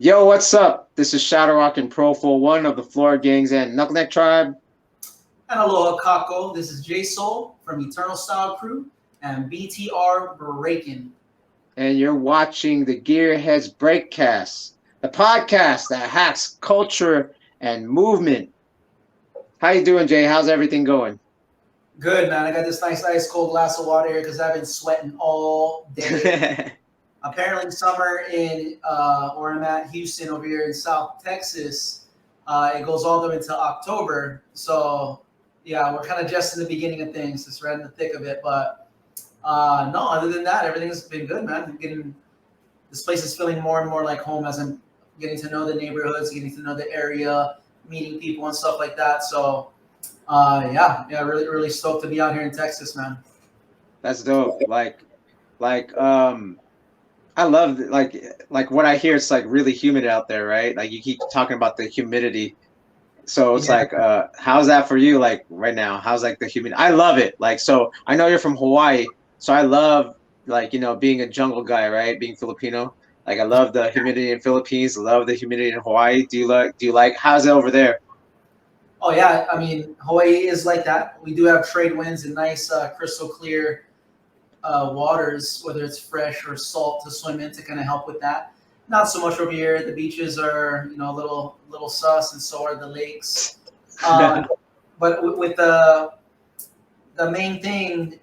Yo, what's up? This is Shadowrock and PROFOWON of the Florida Gangs and Knuckleneck Tribe. And aloha kako. This is JASOUL from Eternal Style Crew and BTR Breakin. And you're watching the Gearheads Breakcast, the podcast that hacks culture and movement. How you doing, Jay? How's everything going? Good, man. I got this nice ice cold glass of water here because I've been sweating all day. Apparently summer in where I'm at, Houston, over here in South Texas, it goes all the way into October. So yeah, we're kind of just in the beginning of things. It's right in the thick of it. But no, other than that, everything's been good, man. This place is feeling more and more like home as I'm getting to know the neighborhoods, getting to know the area, meeting people and stuff like that. So yeah, really stoked to be out here in Texas, man. That's dope. I love like what I hear. It's like really humid out there, right? Like you keep talking about the humidity. So it's like, how's that for you? Like right now, how's like the humidity? I love it. Like, so I know you're from Hawaii, so I love like, being a jungle guy, right? Being Filipino. Like I love the humidity in Philippines, love the humidity in Hawaii. Do you like, how's it over there? Oh yeah, I mean Hawaii is like that. We do have trade winds and nice crystal clear waters, whether it's fresh or salt to swim in to kind of help with that. Not so much over here. The beaches are a little sus, and so are the lakes. But with the main thing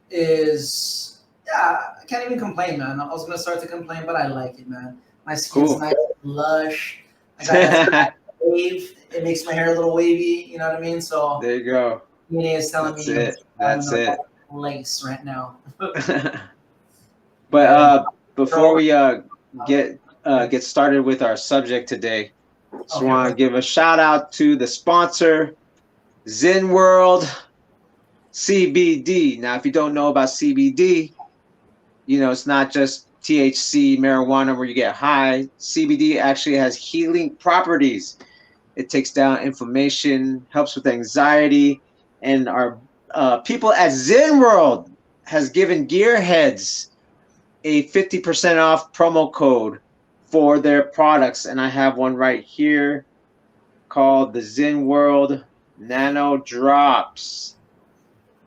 is, yeah, I can't even complain, man. I was gonna start to complain, but I like it, man. My skin's Cool. nice, lush. I got that wave. It makes my hair a little wavy. You know what I mean? So There you go. Tina is telling That's me it. I'm in That's the it. right place right now. But Yeah. before we get started with our subject today, just Okay. want to give a shout out to the sponsor, Zen World CBD. Now, if you don't know about CBD, it's not just THC marijuana where you get high. CBD actually has healing properties. It takes down inflammation, helps with anxiety, and our people at Zen World has given gearheads a 50% off promo code for their products, and I have one right here called the Zen World Nano Drops.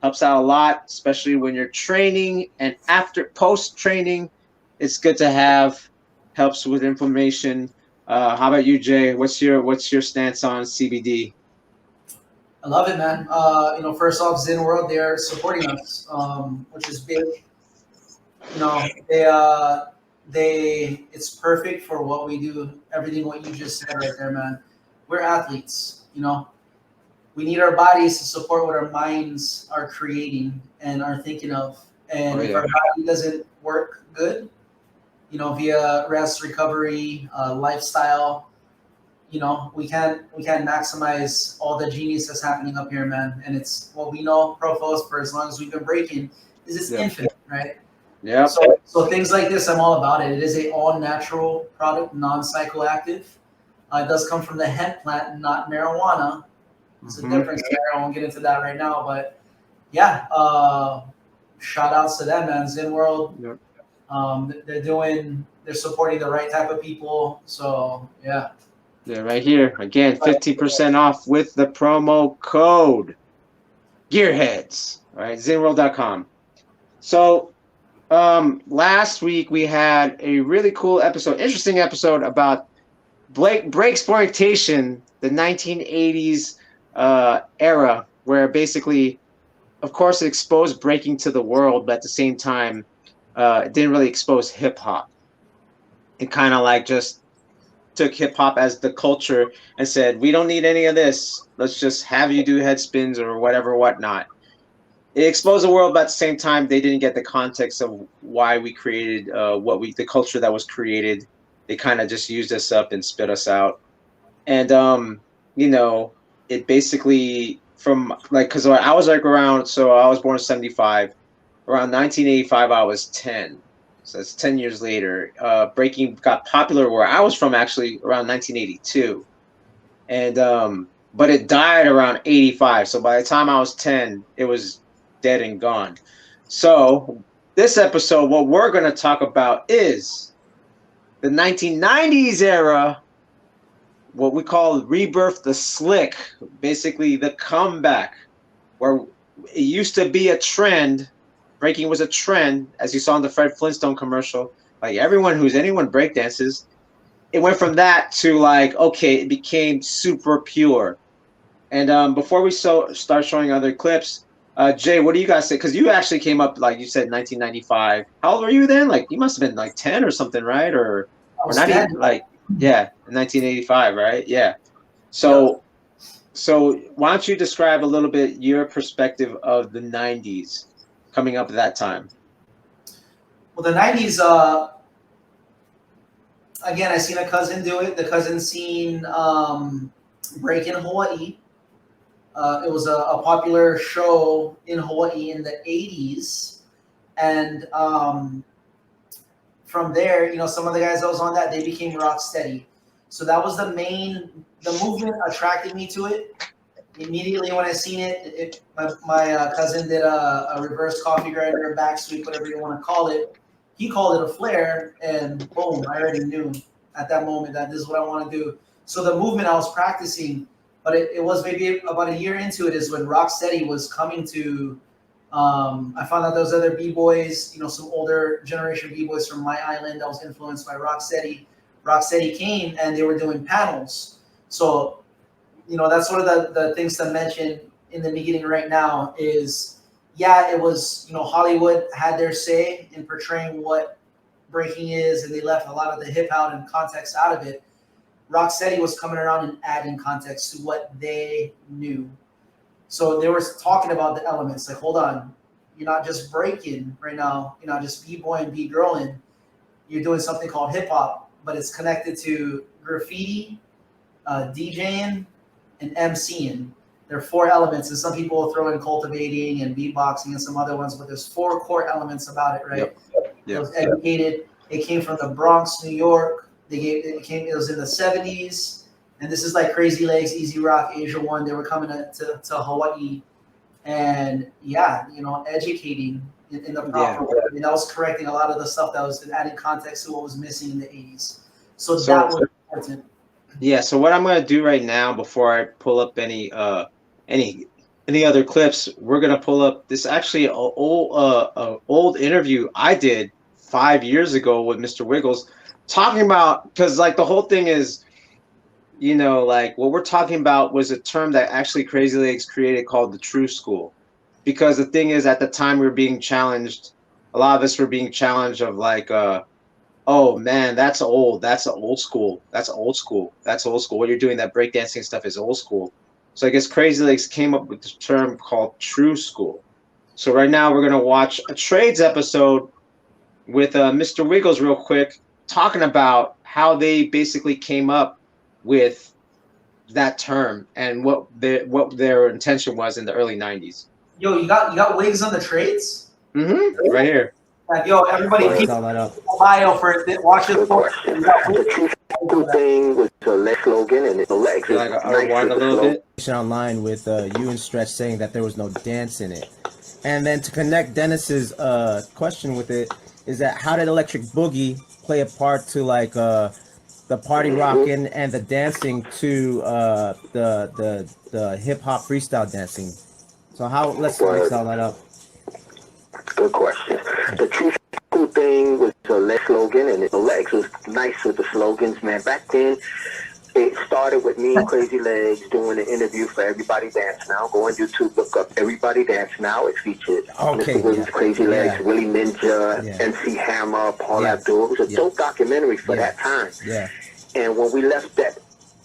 Helps out a lot, especially when you're training and after post training. It's good to have. Helps with inflammation. How about you, Jay? What's your stance on CBD? I love it, man. First off, Zen World, they're supporting us, which is big. It's perfect for what we do. Everything what you just said right there, man. We're athletes. We need our bodies to support what our minds are creating and are thinking of. And Oh if yeah. our body doesn't work good, via rest, recovery, lifestyle, we can't maximize all the genius that's happening up here, man. And it's what we know, Profos, for as long as we've been breaking, is it's Yeah. infinite, right? Yeah. So things like this, I'm all about it. It is a all natural product, non-psychoactive. It does come from the hemp plant, not marijuana. It's a difference there. I won't get into that right now, but yeah, shout outs to them, man. Zen World. Yep. They're supporting the right type of people. So yeah. Yeah, right here. Again, 50% off with the promo code Gearheads. All right, zenworld.com. So last week we had a really cool episode, interesting episode about break exploitation, the 1980s era, where basically, of course, it exposed breaking to the world, but at the same time, it didn't really expose hip hop. It kind of like just took hip hop as the culture and said, we don't need any of this. Let's just have you do head spins or whatnot. It exposed the world, but at the same time, they didn't get the context of why we created the culture that was created. They kind of just used us up and spit us out. And it basically from like, because I was like around, so I was born in 75. Around 1985, I was 10. So that's 10 years later. Breaking got popular where I was from, actually around 1982, and but it died around 85. So by the time I was 10, it was dead and gone. So this episode, what we're going to talk about is the 1990s era, what we call Rebirth, the slick, basically the comeback, where it used to be a trend. Breaking was a trend, as you saw in the Fred Flintstone commercial. Like anyone breakdances, it went from that to like, okay, it became super pure. And before we start showing other clips, Jay, what do you guys say? Because you actually came up, like you said, 1995. How old were you then? Like you must have been like 10 or something, right? Or not even like, yeah, 1985, right? Yeah. So why don't you describe a little bit your perspective of the 90s coming up at that time? Well, the 90s, again, I seen a cousin do it. The cousin seen Breakin Hawaii. It was a popular show in Hawaii in the 80s. And from there, you know, some of the guys that was on that, they became rock steady. So that was the movement attracted me to it. Immediately when I seen it, my cousin did a reverse coffee grinder, a back sweep, whatever you want to call it. He called it a flare, and boom, I already knew at that moment that this is what I want to do. So the movement I was practicing, but it was maybe about a year into it is when Rocksteady was coming to. I found out there was other b-boys, you know, some older generation b-boys from my island that was influenced by Rocksteady. Rocksteady came and they were doing panels. So, you know, that's one of the things to mention in the beginning right now is, yeah, it was, you know, Hollywood had their say in portraying what breaking is, and they left a lot of the hip hop and context out of it. Rocksteady was coming around and adding context to what they knew. So they were talking about the elements, like, hold on, you're not just breaking right now, you're not just b-boy and b-girling, you're doing something called hip hop, but it's connected to graffiti, DJing, and MCing. There are 4 elements, and some people will throw in cultivating and beatboxing and some other ones, but there's 4 core elements about it, right? Yep. It was educated. It came from the Bronx, New York. It was in the 70s, and this is like Crazy Legs, Easy Rock, Asia One. They were coming to Hawaii, and yeah, you know, educating in the proper way. I mean, that was correcting a lot of the stuff that was adding context to what was missing in the 80s. So that was important. Yeah, so what I'm going to do right now before I pull up any other clips, we're going to pull up this actually old interview I did 5 years ago with Mr. Wiggles, talking about, because like the whole thing is, you know, like what we're talking about was a term that actually Crazy Legs created called the true school. Because the thing is, at the time we were being challenged, a lot of us were being challenged of like, oh man, that's old. That's old school. That's old school. That's old school. What you're doing, that breakdancing stuff, is old school. So I guess Crazy Legs came up with this term called true school. So right now we're gonna watch a trades episode with Mr. Wiggles real quick, talking about how they basically came up with that term and what their intention was in the early 90s. Yo, you got Wigs on the trades? Mm-hmm. Right here. Like, yo, everybody keep bio for it. Watch it. The thing with the leg slogan and the legs. Like rewind a little bit. Online with you and Stretch saying that there was no dance in it, and then to connect Dennis's question with it is that how did Electric Boogie play a part to like the party rocking and the dancing to the hip hop freestyle dancing? So how let's mix all that up. Good question. The true school thing was the leg slogan, and the legs was nice with the slogans, man. Back then, it started with me and Crazy Legs doing an interview for Everybody Dance Now. Go on YouTube, look up Everybody Dance Now. It featured Mr. Williams, Crazy Legs, Willie Ninja, MC Hammer, Paul Abdul. It was a dope documentary for that time. Yeah. And when we left that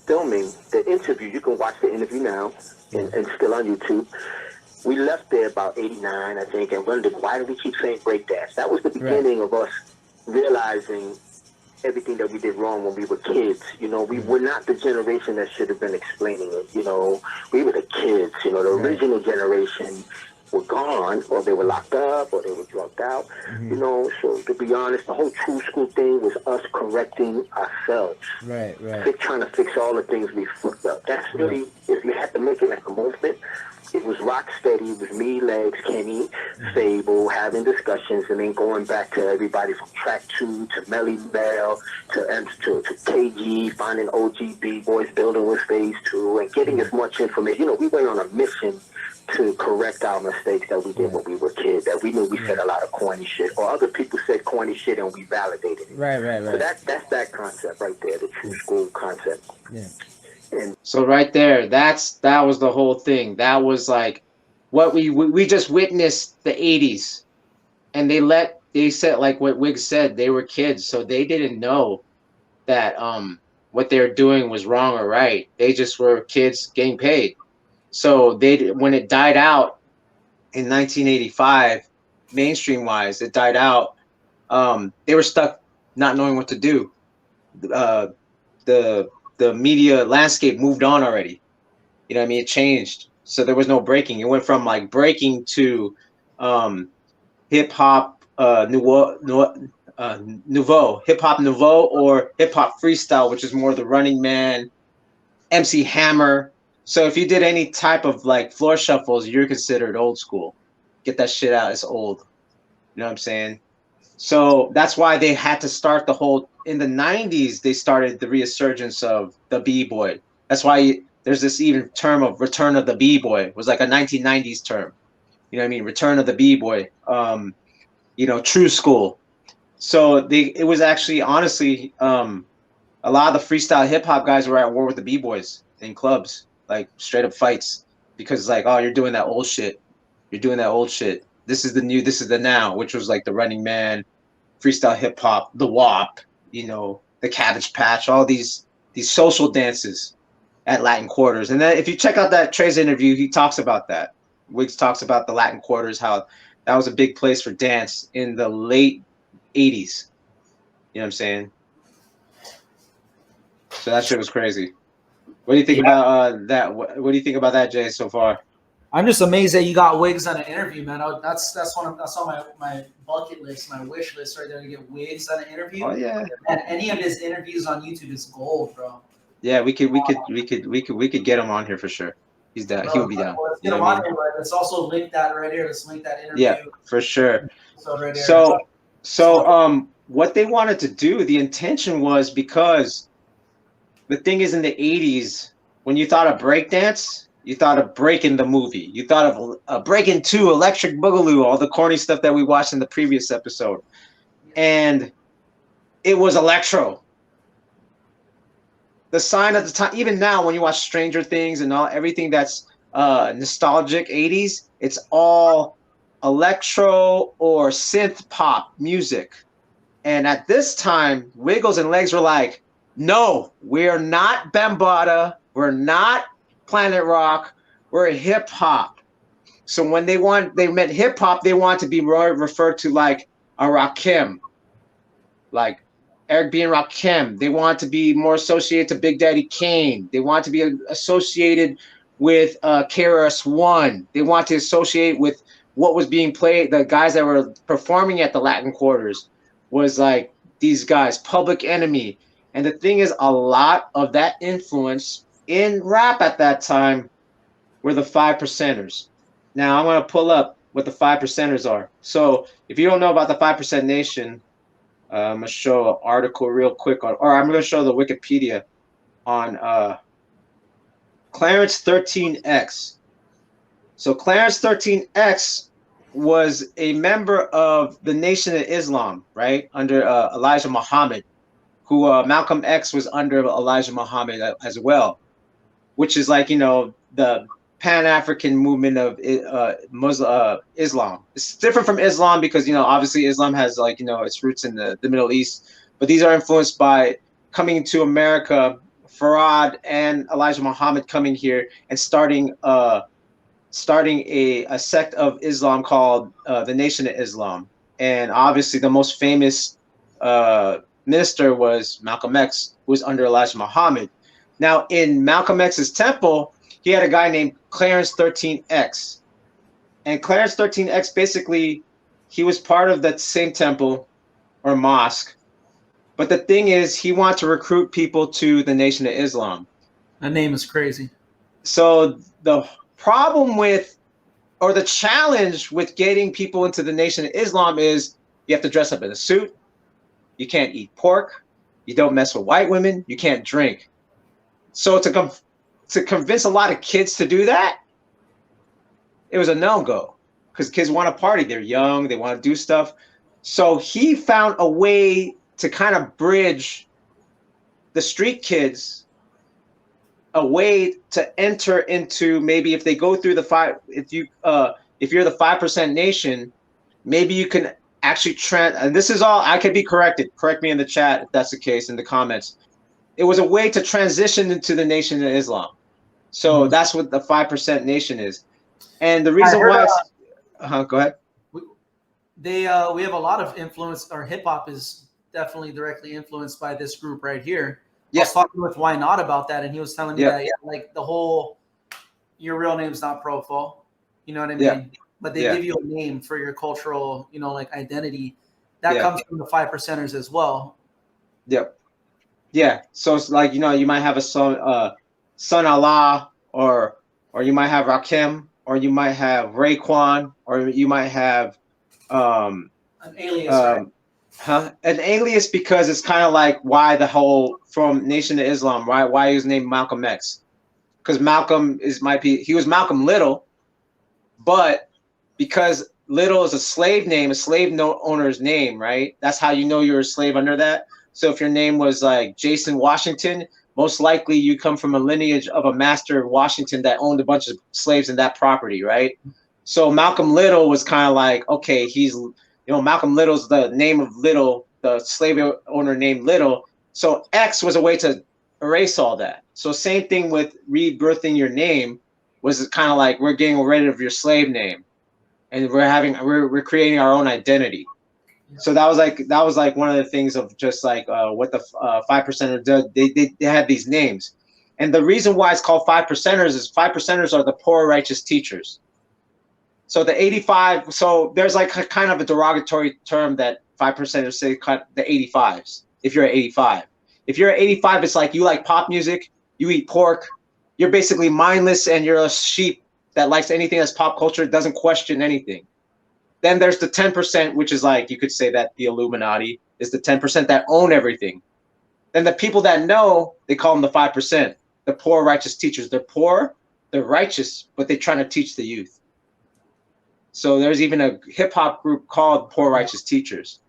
filming, the interview, you can watch the interview now, and still on YouTube. We left there about 89, I think, and wondered, why do we keep saying breakdance? That was the beginning of us realizing everything that we did wrong when we were kids. You know, we were not the generation that should have been explaining it. You know, we were the kids, you know, the original generation. were gone, or they were locked up, or they were drugged out. You know, so to be honest, the whole true school thing was us correcting ourselves. Right. Trying to fix all the things we fucked up. That's really, if you had to make it like a movement, it was rock steady. It was me, Legs, Kenny, Fable, having discussions, and then going back to everybody from Track 2 to Melly Bell to KG, finding OGB boys, building with Phase 2, and getting as much information. You know, we went on a mission to correct our mistakes that we did when we were kids, that we knew we said a lot of corny shit, or other people said corny shit and we validated it. Right. So that's that concept right there, the true school concept. Yeah. And So right there, that was the whole thing. That was like what we just witnessed the 80s, and they said, like what Wiggs said, they were kids, so they didn't know that what they were doing was wrong or right. They just were kids getting paid. So when it died out in 1985, mainstream wise, it died out. They were stuck not knowing what to do. The media landscape moved on already. You know what I mean? It changed. So there was no breaking. It went from like breaking to hip hop nouveau, hip hop nouveau, or hip hop freestyle, which is more the Running Man, MC Hammer. So if you did any type of like floor shuffles, you're considered old school. Get that shit out. It's old. You know what I'm saying? So that's why they had to start the whole, in the 90s, they started the resurgence of the B-boy. That's why there's this even term of return of the B-boy. It was like a 1990s term. You know what I mean? Return of the B-boy. You know, true school. So it was actually, honestly, a lot of the freestyle hip hop guys were at war with the B-boys in clubs, like straight up fights, because like, oh, you're doing that old shit. You're doing that old shit. This is the new, this is the now, which was like the Running Man, freestyle hip hop, the WAP, you know, the Cabbage Patch, all these social dances at Latin Quarters. And then if you check out that Trey's interview, he talks about that. Wiggs talks about the Latin Quarters, how that was a big place for dance in the late 80s. You know what I'm saying? So that shit was crazy. What do you think about that? What do you think about that, Jay, so far? I'm just amazed that you got Wiggs on an interview, man. That's on my bucket list, my wish list right there, to get Wiggs on an interview. Oh yeah. And any of his interviews on YouTube is gold, bro. Yeah, we could get him on here for sure. He's down. He would be down. Let's get him on here, but let's also link that right here. Let's link that interview. Yeah, for sure. Right So what they wanted to do, the intention was, because the thing is, in the 80s, when you thought of breakdance, you thought of Breakin' the movie. You thought of Breakin' 2, Electric Boogaloo, all the corny stuff that we watched in the previous episode. And it was electro. The sign of the time, even now when you watch Stranger Things and everything that's nostalgic 80s, it's all electro or synth pop music. And at this time, Wiggles and Legs were like, no, we're not Bambaataa, we're not Planet Rock, we're hip hop. So when they meant hip hop, they want to be referred to like a Rakim, like Eric B. and Rakim. They want to be more associated to Big Daddy Kane. They want to be associated with KRS-One. They want to associate with what was being played. The guys that were performing at the Latin Quarters was like these guys, Public Enemy. And the thing is, a lot of that influence in rap at that time were the 5%ers. Now I'm going to pull up what the 5%ers are. So if you don't know about the 5% Nation, I'm going to show an article real quick or I'm going to show the Wikipedia on Clarence 13X. So Clarence 13X was a member of the Nation of Islam, right? Under Elijah Muhammad, who Malcolm X was under Elijah Muhammad as well, which is like, you know, the Pan-African movement of Islam. It's different from Islam because, you know, obviously Islam has, like, you know, its roots in the Middle East, but these are influenced by coming to America, Farad and Elijah Muhammad coming here and starting a sect of Islam called the Nation of Islam. And obviously the most famous minister was Malcolm X, who was under Elijah Muhammad. Now, in Malcolm X's temple, he had a guy named Clarence 13X. And Clarence 13X, basically, he was part of that same temple or mosque. But the thing is, he wanted to recruit people to the Nation of Islam. That name is crazy. So the problem with, or the challenge with getting people into the Nation of Islam is you have to dress up in a suit. You can't eat pork. You don't mess with white women. You can't drink. So to convince a lot of kids to do that, it was a no-go because kids want to party. They're young. They want to do stuff. So he found a way to kind of bridge the street kids, a way to enter into, maybe if they go through the if you're the 5% nation, maybe you can actually and this is all, I could be corrected. Correct me in the chat if that's the case, in the comments. It was a way to transition into the Nation of Islam. So that's what the 5% nation is. And the reason why it's, go ahead. We have a lot of influence. Our hip hop is definitely directly influenced by this group right here. Yeah. I was talking with Why Not about that, and he was telling me that like the whole, your real name's not Profo, you know what I mean? Yeah. But they give you a name for your cultural, like identity. That comes from the 5%ers as well. Yep. Yeah. So it's like, you might have a son Allah, or you might have Rakim, or you might have Raekwon, or you might have an alias, right? An alias, because it's kind of like why the whole from Nation of Islam, right? Why he was named Malcolm X, because Malcolm he was Malcolm Little, but because Little is a slave name, a slave owner's name, right? That's how you know you're a slave under that. So if your name was like Jason Washington, most likely you come from a lineage of a master of Washington that owned a bunch of slaves in that property, right? So Malcolm Little was kind of like, okay, he's, Malcolm Little's the name of Little, the slave owner named Little. So X was a way to erase all that. So same thing with rebirthing your name, was kind of like we're getting rid of your slave name, and we're creating our own identity. So that was like one of the things of just like what the 5%ers did. They had these names, and the reason why it's called 5%ers is 5%ers are the poor righteous teachers. So the 85. So there's like a kind of a derogatory term that 5%ers say, the 85s. If you're at 85, if you're at 85, it's like you like pop music, you eat pork, you're basically mindless, and you're a sheep that likes anything that's pop culture, doesn't question anything. Then there's the 10%, which is like, you could say that the Illuminati is the 10% that own everything. Then the people that know, they call them the 5%, the poor righteous teachers. They're poor, they're righteous, but they're trying to teach the youth. So there's even a hip hop group called Poor Righteous Teachers.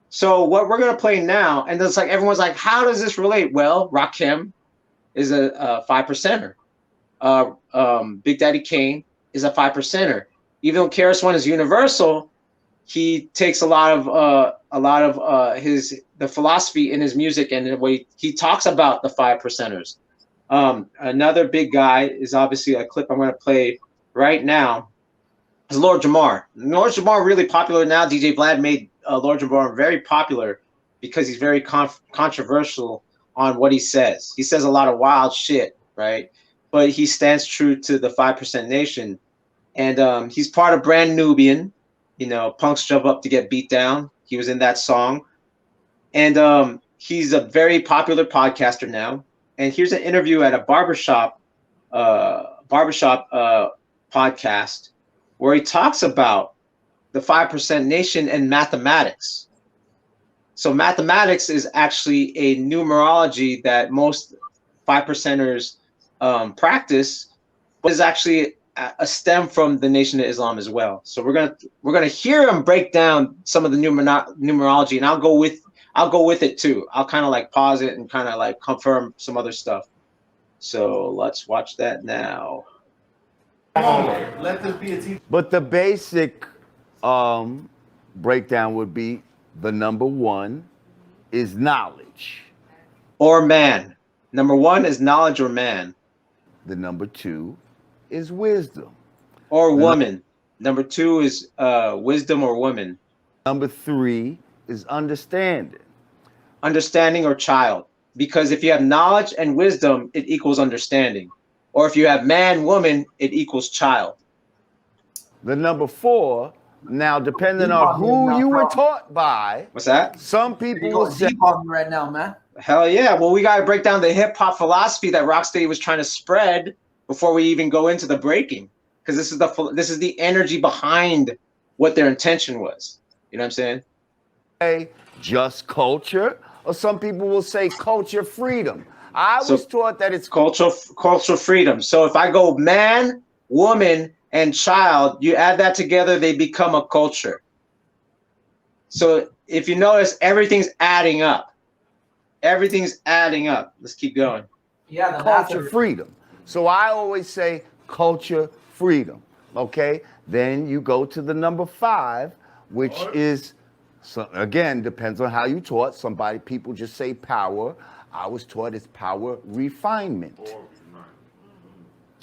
So what we're gonna play now, and it's like everyone's like, how does this relate? Well, Rakim is a 5%er. Big Daddy Kane is a 5%er. Even though KRS-One is universal, he takes a lot of the philosophy in his music and the way he talks about the 5%ers. Another big guy is obviously a clip I'm going to play right now. Is Lord Jamar. Lord Jamar really popular now. DJ Vlad made Lord Jamar very popular because he's very controversial on what he says. He says a lot of wild shit, right? But he stands true to the 5% nation. And he's part of Brand Nubian, punks jump up to get beat down. He was in that song. And he's a very popular podcaster now. And here's an interview at a barbershop podcast where he talks about the 5% nation and mathematics. So mathematics is actually a numerology that most 5%ers practice, but is actually a stem from the Nation of Islam as well. So we're gonna hear him break down some of the numerology, and I'll go with it too. I'll kind of like pause it and kind of like confirm some other stuff. So let's watch that now. Let this be a teacher. But the basic breakdown would be the number one is knowledge. Or man. Number one is knowledge or man. The number two is wisdom. Or woman. Number two is wisdom or woman. Number three is understanding. Understanding or child. Because if you have knowledge and wisdom, it equals understanding. Or if you have man, woman, it equals child. The number 4, now depending on who you were taught by, What's that? some people will say deep on me right now, man. Hell yeah. Well, we got to break down the hip hop philosophy that Rocksteady was trying to spread before we even go into the breaking, because this is the energy behind what their intention was. You know what I'm saying? Just culture, or some people will say culture freedom. I was taught that it's cultural freedom. So if I go man, woman, and child, you add that together, they become a culture. So if you notice, everything's adding up. Everything's adding up. Let's keep going. Yeah, the culture freedom. So I always say culture freedom. Okay. Then you go to the number 5, which is, so again, depends on how you taught. People just say power. I was taught it's power refinement.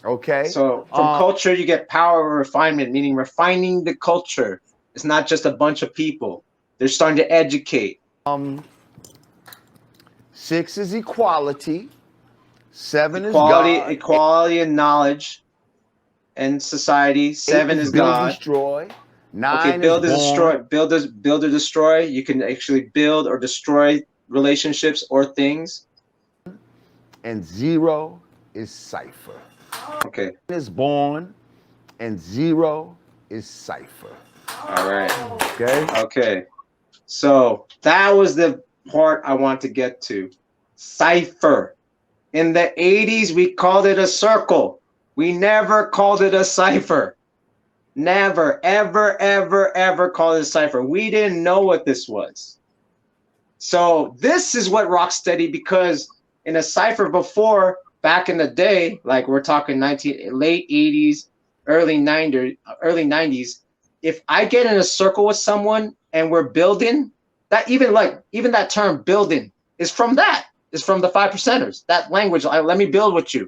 Okay. So from culture, you get power refinement, meaning refining the culture. It's not just a bunch of people. They're starting to educate. 6 is equality. 7 is equality and knowledge and society. 7 is God. Destroy. 9 okay, build is destroy. Build or destroy. You can actually build or destroy relationships or things. And 0 is cipher. Okay. 1 is born, and 0 is cipher. All right. Okay. Okay. So that was the part I want to get to. Cipher. In the 80s, we called it a circle. We never called it a cipher. Never, ever, ever, ever called it a cipher. We didn't know what this was. So this is what Rocksteady, because in a cipher before, back in the day, like we're talking late 80s, early 90s, if I get in a circle with someone and we're building, that even that term building is from that. Is from the 5 percenters. That language, let me build with you.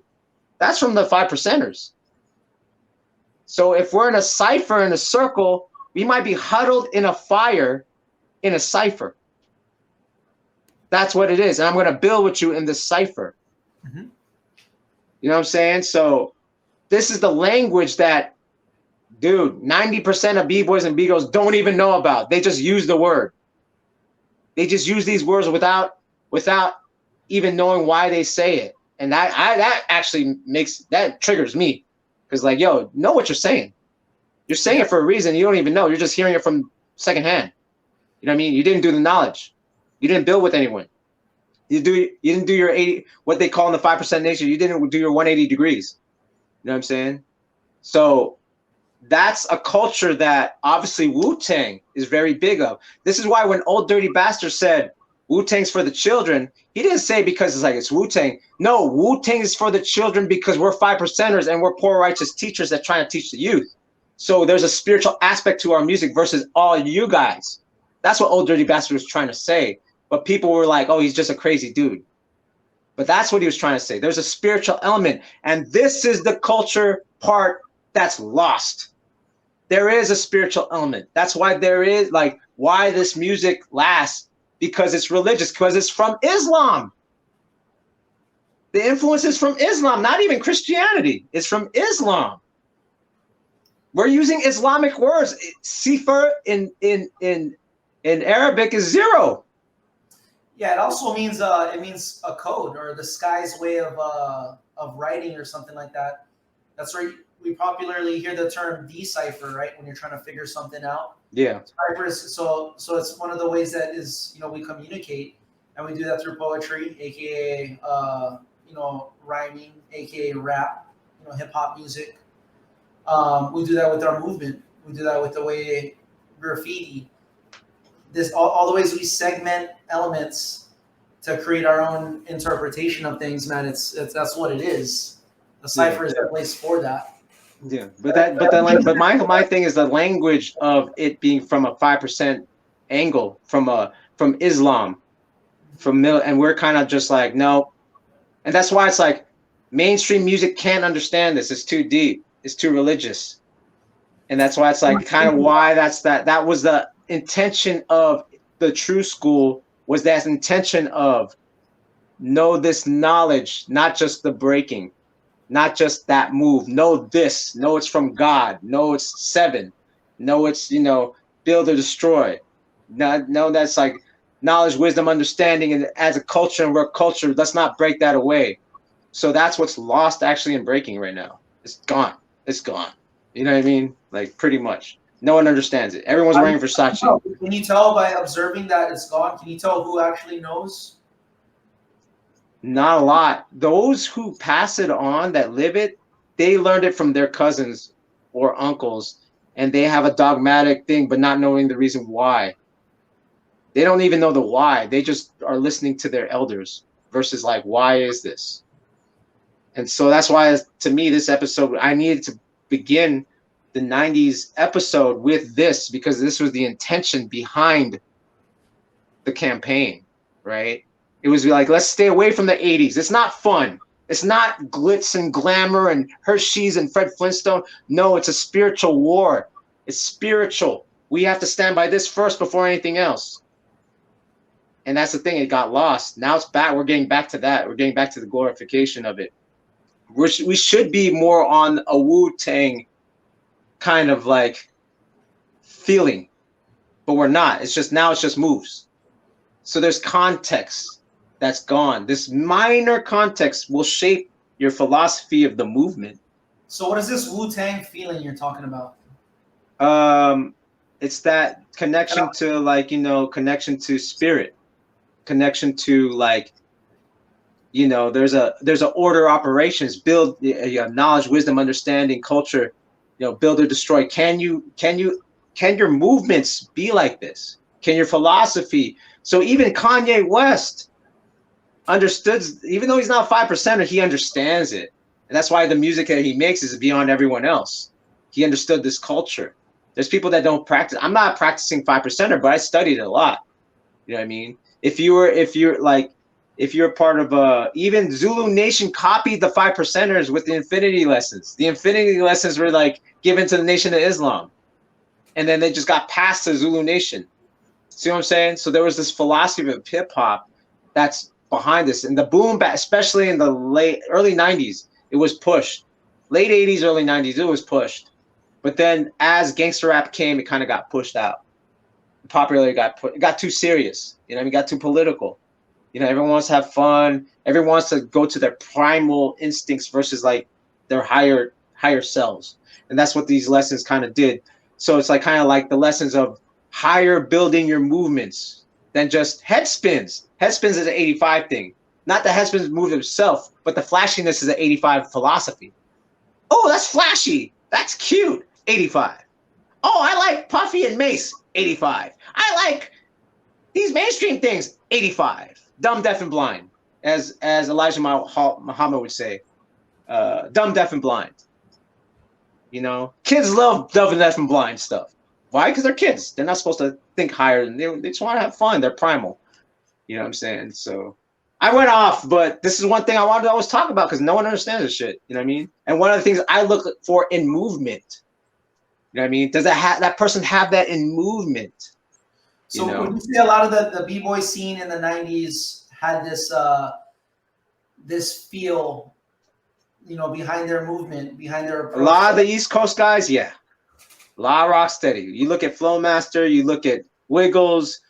That's from the 5 percenters. So if we're in a cipher in a circle, we might be huddled in a fire in a cipher. That's what it is. And I'm going to build with you in this cipher. Mm-hmm. You know what I'm saying? So this is the language that, dude, 90% of B-boys and B-girls don't even know about. They just use the word. They just use these words without even knowing why they say it. And that actually triggers me. Because like, yo, know what you're saying. You're saying it for a reason. You don't even know. You're just hearing it from secondhand. You know what I mean? You didn't do the knowledge. You didn't build with anyone. You didn't do your 80, what they call in the 5% nation. You didn't do your 180 degrees. You know what I'm saying? So that's a culture that obviously Wu-Tang is very big of. This is why when Old Dirty Bastard said Wu-Tang's for the children, he didn't say because it's Wu-Tang. No, Wu-Tang is for the children because we're 5 percenters and we're poor righteous teachers that try to teach the youth. So there's a spiritual aspect to our music versus all you guys. That's what Old Dirty Bastard was trying to say. But people were like, oh, he's just a crazy dude. But that's what he was trying to say. There's a spiritual element. And this is the culture part that's lost. There is a spiritual element. That's why there is, like, why this music lasts. Because it's religious, because it's from Islam. The influence is from Islam, not even Christianity. It's from Islam. We're using Islamic words. Cipher in Arabic is 0. Yeah, it also means it means a code or the sky's way of writing or something like that. That's where we popularly hear the term decipher, right? When you're trying to figure something out. Yeah. Cipher is, so it's one of the ways that is, we communicate, and we do that through poetry, aka rhyming, aka rap, hip hop music. We do that with our movement. We do that with the way graffiti. This all the ways we segment elements to create our own interpretation of things, man. It's that's what it is. The cipher is a place for that. Yeah, but my thing is the language of it being from a 5% angle, from Islam, and we're kind of just like, no, and that's why it's like mainstream music can't understand this. It's too deep. It's too religious, and that's why it's like kind of why that was the intention of the true school, was that intention of know this knowledge, not just the breaking. not just that move. Know this. Know it's from God. Know it's 7. Know it's, you know, build or destroy. No, that's like knowledge, wisdom, understanding, and as a culture, and we're a culture, let's not break that away. So that's what's lost actually in breaking right now. It's gone. It's gone. You know what I mean? Like pretty much. No one understands it. Everyone's wearing Versace. Can you tell by observing that it's gone? Can you tell who actually knows? Not a lot. Those who pass it on, that live it, they learned it from their cousins or uncles, and they have a dogmatic thing, but not knowing the reason why. They don't even know the why. They just are listening to their elders versus like, why is this? And so that's why, to me, this episode, I needed to begin the 90s episode with this, because this was the intention behind the campaign, right? It was like, let's stay away from the 80s. It's not fun. It's not glitz and glamour and Hershey's and Fred Flintstone. No, it's a spiritual war. It's spiritual. We have to stand by this first before anything else. And that's the thing. It got lost. Now it's back. We're getting back to that. We're getting back to the glorification of it. We should be more on a Wu-Tang kind of like feeling, but we're not. It's just now it's just moves. So there's context that's gone. This minor context will shape your philosophy of the movement. So what is this Wu-Tang feeling you're talking about? It's that connection to, like, you know, connection to spirit, connection to, like, you know, there's a order operations, build, you have knowledge, wisdom, understanding, culture, you know, build or destroy. Can your movements be like this? Can your philosophy? So even Kanye West understood, even though he's not 5%er, he understands it. And that's why the music that he makes is beyond everyone else. He understood this culture. There's people that don't practice. I'm not practicing 5%er, but I studied a lot. You know what I mean? If you're part of even Zulu Nation copied the 5%ers with the infinity lessons. The infinity lessons were like given to the Nation of Islam. And then they just got passed to Zulu Nation. See what I'm saying? So there was this philosophy of hip hop that's behind this. And the boom back, especially in the early 90s, it was pushed. Late 80s, early 90s, it was pushed. But then as gangster rap came, it kind of got pushed out. The popularity got too serious. You know, it got too political. You know, everyone wants to have fun. Everyone wants to go to their primal instincts versus like their higher selves. And that's what these lessons kind of did. So it's like kind of like the lessons of higher building your movements than just head spins. Head spins is an 85 thing. Not the head spins move himself, but the flashiness is an 85 philosophy. Oh, that's flashy. That's cute. 85. Oh, I like Puffy and Mace. 85. I like these mainstream things. 85. Dumb, deaf, and blind, as Elijah Muhammad would say. Dumb, deaf, and blind. You know, kids love dumb, deaf, and blind stuff. Why? Because they're kids. They're not supposed to think higher. They just want to have fun. They're primal. You know what I'm saying? So I went off, but this is one thing I wanted to always talk about because no one understands this shit. You know what I mean? And one of the things I look for in movement. You know what I mean? Does that person have that in movement? So you know? would you say a lot of the b-boy scene in the 90s had this this feel, you know, behind their movement, behind their approach? A lot of the East Coast guys, yeah. A lot of Rocksteady. You look at Flowmaster, you look at Wiggles,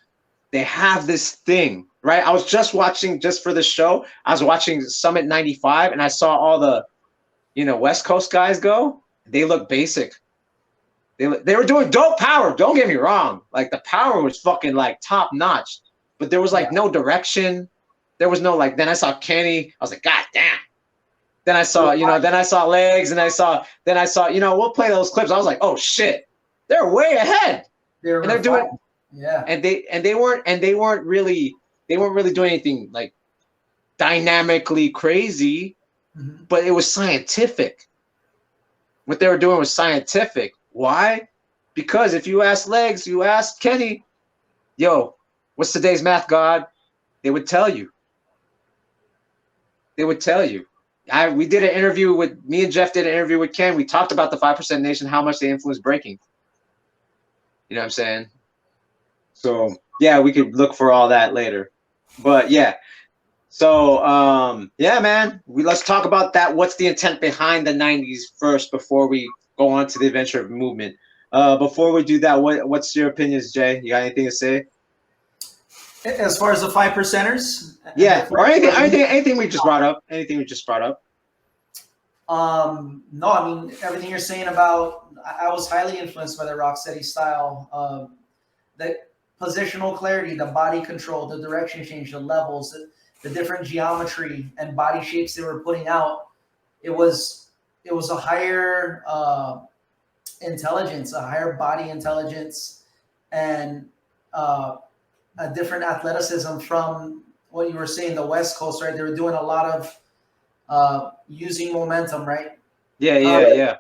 they have this thing, right? I was just watching, just for the show, I was watching Summit 95 and I saw all the, you know, West Coast guys go. They look basic. They were doing dope power. Don't get me wrong. Like the power was fucking like top notch, but there was like no direction. There was no like. Then I saw Kenny. I was like, God damn. Then I saw, you know, then I saw Legs, and then I saw, you know, we'll play those clips. I was like, oh shit, they're way ahead. They're doing, yeah. And they weren't really doing anything like dynamically crazy, but it was scientific. What they were doing was scientific. Why? Because if you ask Legs, you ask Kenny, yo, what's today's math, God? They would tell you. They would tell you. We did an interview with, me and Jeff did an interview with Ken. We talked about the 5% Nation, how much they influenced breaking. You know what I'm saying? So, yeah, we could look for all that later. But, yeah. So yeah, man, let's talk about that. What's the intent behind the 90s first before we go on to the adventure of movement? Before we do that, what's your opinions, Jay? You got anything to say? As far as the 5%ers, Yeah, or anything we just brought up. Anything we just brought up. No, I mean everything you're saying about. I was highly influenced by the Rocksteady style. The positional clarity, the body control, the direction change, the levels, the different geometry and body shapes they were putting out. It was a higher intelligence, a higher body intelligence, and a different athleticism from what you were saying, the West Coast, right? They were doing a lot of using momentum, right? Yeah.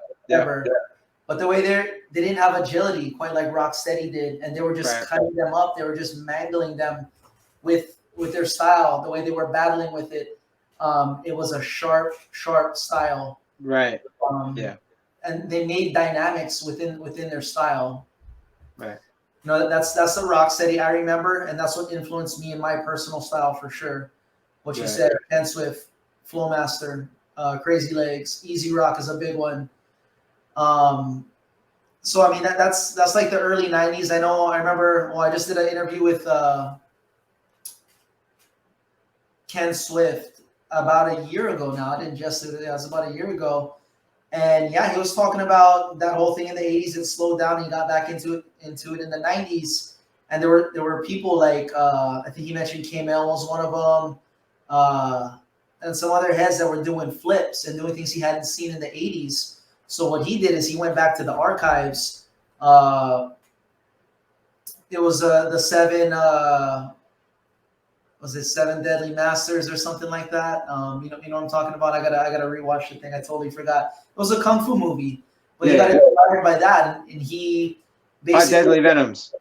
But the way they didn't have agility quite like Rocksteady did, and they were just cutting them up. They were just mangling them with their style, the way they were battling with it. It was a sharp style. Right. And they made dynamics within their style. Right. You know, that's the Rocksteady I remember, and that's what influenced me in my personal style for sure. What you said, Ken Swift, Flowmaster, Crazy Legs, Easy Rock is a big one. So I mean that's like the early 90s. I remember. Well, I just did an interview with Ken Swift about a year ago now. I didn't just do it. It was about a year ago. And yeah, he was talking about that whole thing in the 80s. It slowed down. And he got back into it in the 90s. And there were people like I think he mentioned K-Mel was one of them, and some other heads that were doing flips and doing things he hadn't seen in the 80s. So what he did is he went back to the archives. It was the seven. Was it Seven Deadly Masters or something like that? You know what I'm talking about. I gotta rewatch the thing. I totally forgot. It was a kung fu movie, but he got inspired by that, and he basically Five Deadly Venoms.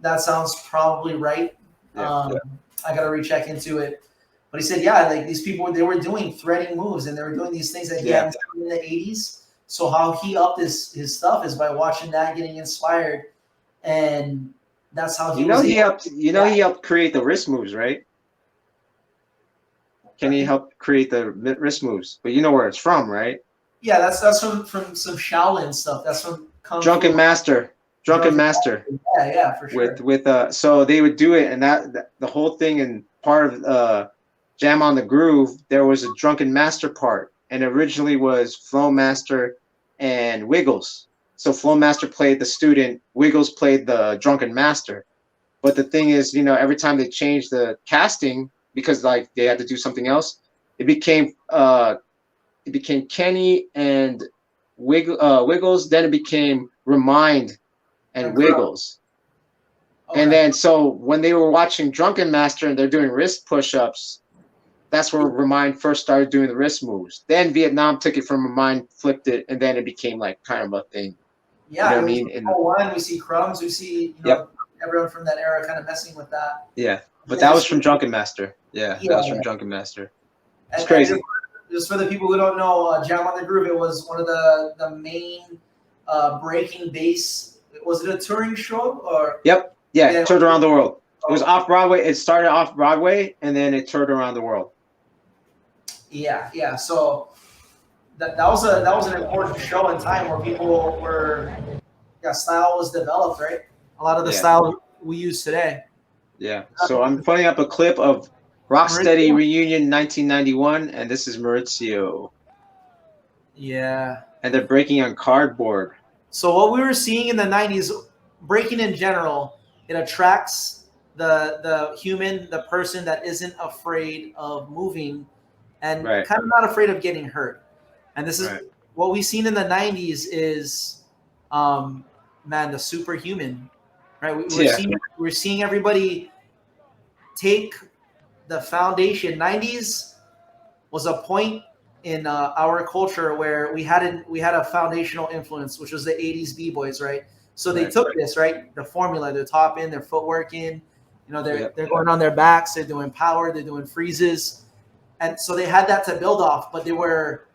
That sounds probably right. I gotta recheck into it. But he said, yeah, like these people, they were doing threading moves, and they were doing these things that he hadn't seen in the 80s. So how he upped his stuff is by watching that, getting inspired, and that's how he helped create the wrist moves, right? Kenny helped create the wrist moves, but you know where it's from, right? Yeah, that's from some Shaolin stuff. That's from Kung Drunken Fu. Master. Yeah, for sure. With so they would do it, and that the whole thing and part of Jam on the Groove, there was a Drunken Master part, and originally was Flowmaster and Wiggles. So Flowmaster played the student, Wiggles played the Drunken Master. But the thing is, you know, every time they changed the casting because like they had to do something else, it became Kenny and Wiggles. Then it became Remind and Wiggles. Okay. And then so when they were watching Drunken Master and they're doing wrist push-ups, that's where Remind first started doing the wrist moves. Then Vietnam took it from Remind, flipped it, and then it became like kind of a thing. Yeah, you know what I mean? One, we see Crumbs, we see everyone from that era kind of messing with that. Yeah, but that was from Drunken Master. That was from Drunken Master. It's crazy. And just for the people who don't know, Jam on the Groove, it was one of the main breaking bass. Was it a touring show or? Yep. Yeah, it toured around the world. It was off Broadway. It started off Broadway, and then it toured around the world. Yeah. So that was an important show in time where people were, style was developed, right? A lot of the style we use today. Yeah. So I'm putting up a clip of Rocksteady Reunion 1991, and this is Maurizio. Yeah. And they're breaking on cardboard. So what we were seeing in the 90s, breaking in general, it attracts the human, the person that isn't afraid of moving and kind of not afraid of getting hurt. And this is what we've seen in the 90s is, the superhuman, right? We're seeing everybody take the foundation. 90s was a point in our culture where we had a foundational influence, which was the 80s b-boys, right? So they took this, right? The formula, their top in, their footwork in, they're going on their backs, they're doing power, they're doing freezes. And so they had that to build off, but they were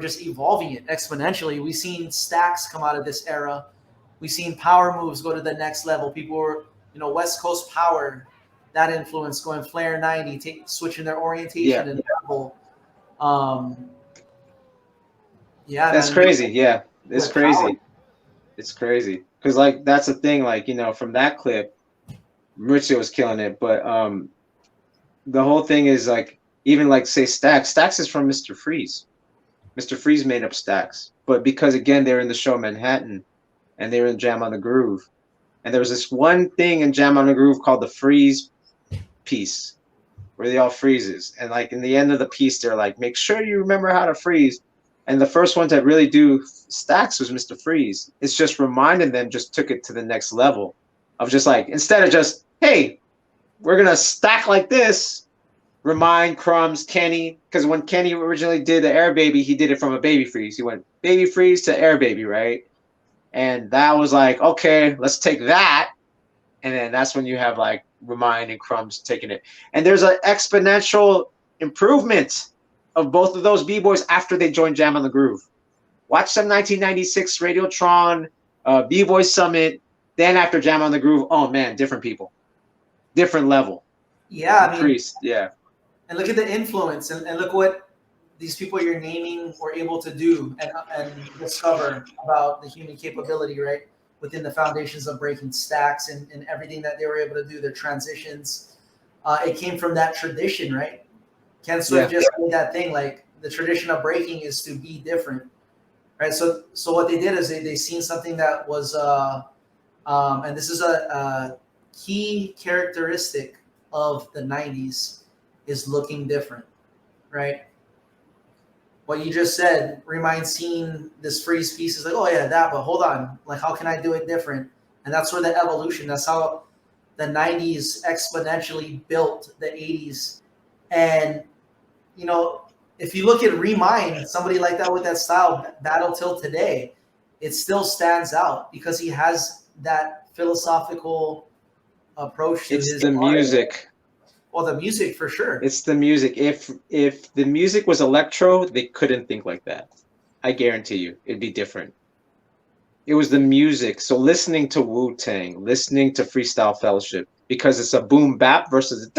just evolving it exponentially. We've seen stacks come out of this era. We've seen power moves go to the next level. People were, West Coast power, that influence going Flare 90, switching their orientation and level. Yeah, that's man, crazy. Yeah, it's with crazy. power. It's crazy because like that's the thing. Like, you know, from that clip, Maurizio was killing it, but the whole thing is like, even like say Stax. Stax is from Mr. Freeze. Mr. Freeze made up Stax, but because again they're in the show Manhattan, and they were in Jam on the Groove, and there was this one thing in Jam on the Groove called the freeze piece, where they all freezes, and like in the end of the piece they're like, make sure you remember how to freeze. And the first one to really do Stax was Mr. Freeze. It's just reminding them, just took it to the next level of just like, instead of just, hey, we're gonna stack like this, remind Crumbs, Kenny, because when Kenny originally did the Air Baby, he did it from a Baby Freeze. He went Baby Freeze to Air Baby, right? And that was like, okay, let's take that. And then that's when you have like Remind and Crumbs taking it. And there's an exponential improvement of both of those B-boys after they joined Jam on the Groove. Watch some 1996 Radiotron, B-Boy Summit. Then after Jam on the Groove, oh man, different people. Different level. Yeah, Increased, yeah. And look at the influence, and look what these people you're naming were able to do and discover about the human capability, right? Within the foundations of breaking stacks and everything that they were able to do, their transitions. It came from that tradition, right? Ken Swift just made that thing, like the tradition of breaking is to be different, right? So what they did is they seen something that was, and this is a key characteristic of the 90s, is looking different, right? What you just said reminds seeing this freeze piece is like, oh yeah, that, but hold on, like how can I do it different? And that's where the evolution, that's how the 90s exponentially built the 80s. And, you know, if you look at Remind, somebody like that with that style, battle till today, it still stands out because he has that philosophical approach to his It's the music. Well, the music for sure. It's the music. If the music was electro, they couldn't think like that. I guarantee you, it'd be different. It was the music. So listening to Wu-Tang, listening to Freestyle Fellowship, because it's a boom bap versus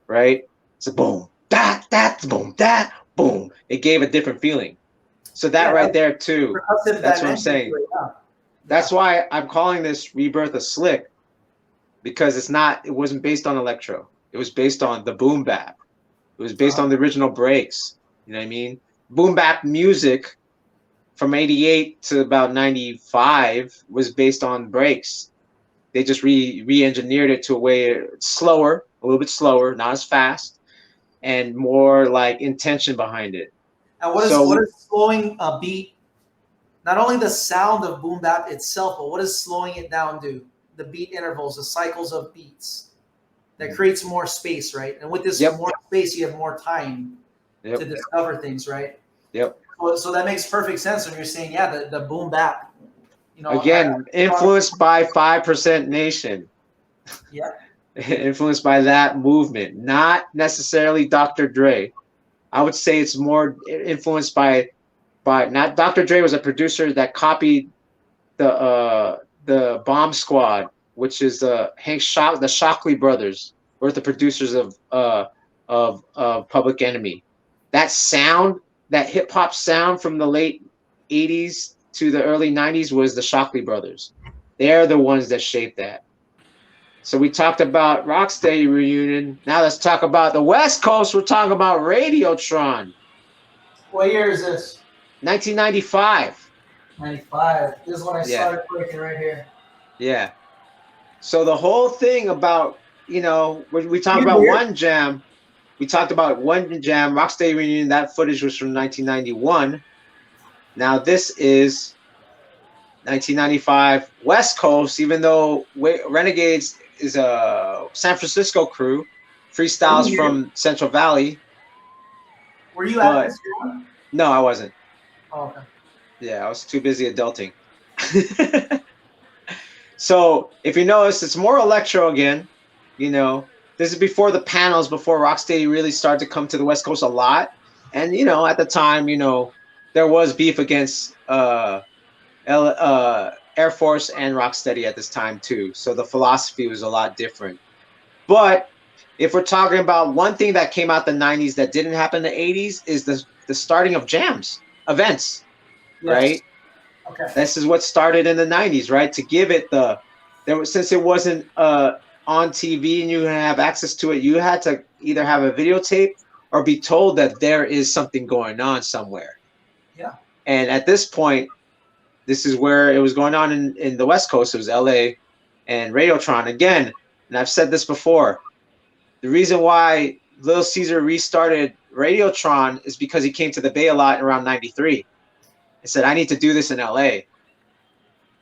right? It's a boom, that, boom, that, boom. It gave a different feeling. So that right there too. That's what I'm saying. That's why I'm calling this Rebirth a slick. Because it wasn't based on electro. It was based on the boom bap. It was based on the original breaks. You know what I mean? Boom bap music from 88 to about 95 was based on breaks. They just re-engineered it to a way slower, a little bit slower, not as fast, and more like intention behind it. And what is slowing a beat? Not only the sound of boom bap itself, but what is slowing it down do? The beat intervals, the cycles of beats. That creates more space, right? And with this more space, you have more time to discover things, right? Yep. So that makes perfect sense when you're saying, yeah, the boom bap. You know, again, influenced by 5% Nation. Yeah. Influenced by that movement, not necessarily Dr. Dre. I would say it's more influenced by not Dr. Dre was a producer that copied the Bomb Squad, which is the Shockley brothers, were the producers of Public Enemy. That sound, that hip hop sound from the late 80s to the early 90s was the Shockley brothers. They're the ones that shaped that. So we talked about Rocksteady reunion. Now let's talk about the West Coast. We're talking about Radiotron. What year is this? 1995. 95. This is when I started breaking right here. Yeah. So the whole thing about, you know, when we talk about One Jam, we talked about One Jam, Rocksteady reunion, that footage was from 1991. Now this is 1995 West Coast, even though Renegades is a San Francisco crew, freestyles from Central Valley. Were you at this one? No, I wasn't. Oh, okay. Yeah, I was too busy adulting. So if you notice, it's more electro again. You know, this is before the panels, before Rocksteady really started to come to the West Coast a lot. And, you know, at the time, you know, there was beef against Air Force and Rocksteady at this time too. So the philosophy was a lot different. But if we're talking about one thing that came out the 90s that didn't happen in the 80s is the starting of jams, events, right? Yes. Okay. This is what started in the 90s, right? To give it since it wasn't on TV and you have access to it, you had to either have a videotape or be told that there is something going on somewhere. Yeah. And at this point, this is where it was going on in the West Coast. It was LA and Radiotron again. And I've said this before. The reason why Little Caesar restarted Radiotron is because he came to the Bay a lot around 93 and said, I need to do this in LA.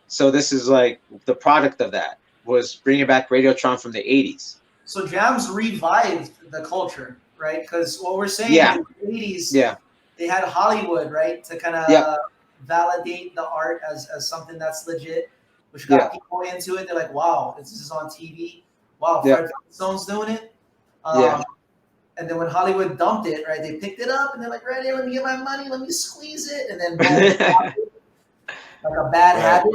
So this is like the product of that was bringing back Radiotron from the 80s. So jams revived the culture, right? Because what we're saying in the 80s, they had Hollywood, right? To kind of validate the art as something that's legit, which got people into it. They're like, wow, this is on TV. Wow, Fred Flintstone's doing it. And then when Hollywood dumped it, right, they picked it up and they're like, right, let me get my money, let me squeeze it. And then boom, like a bad habit.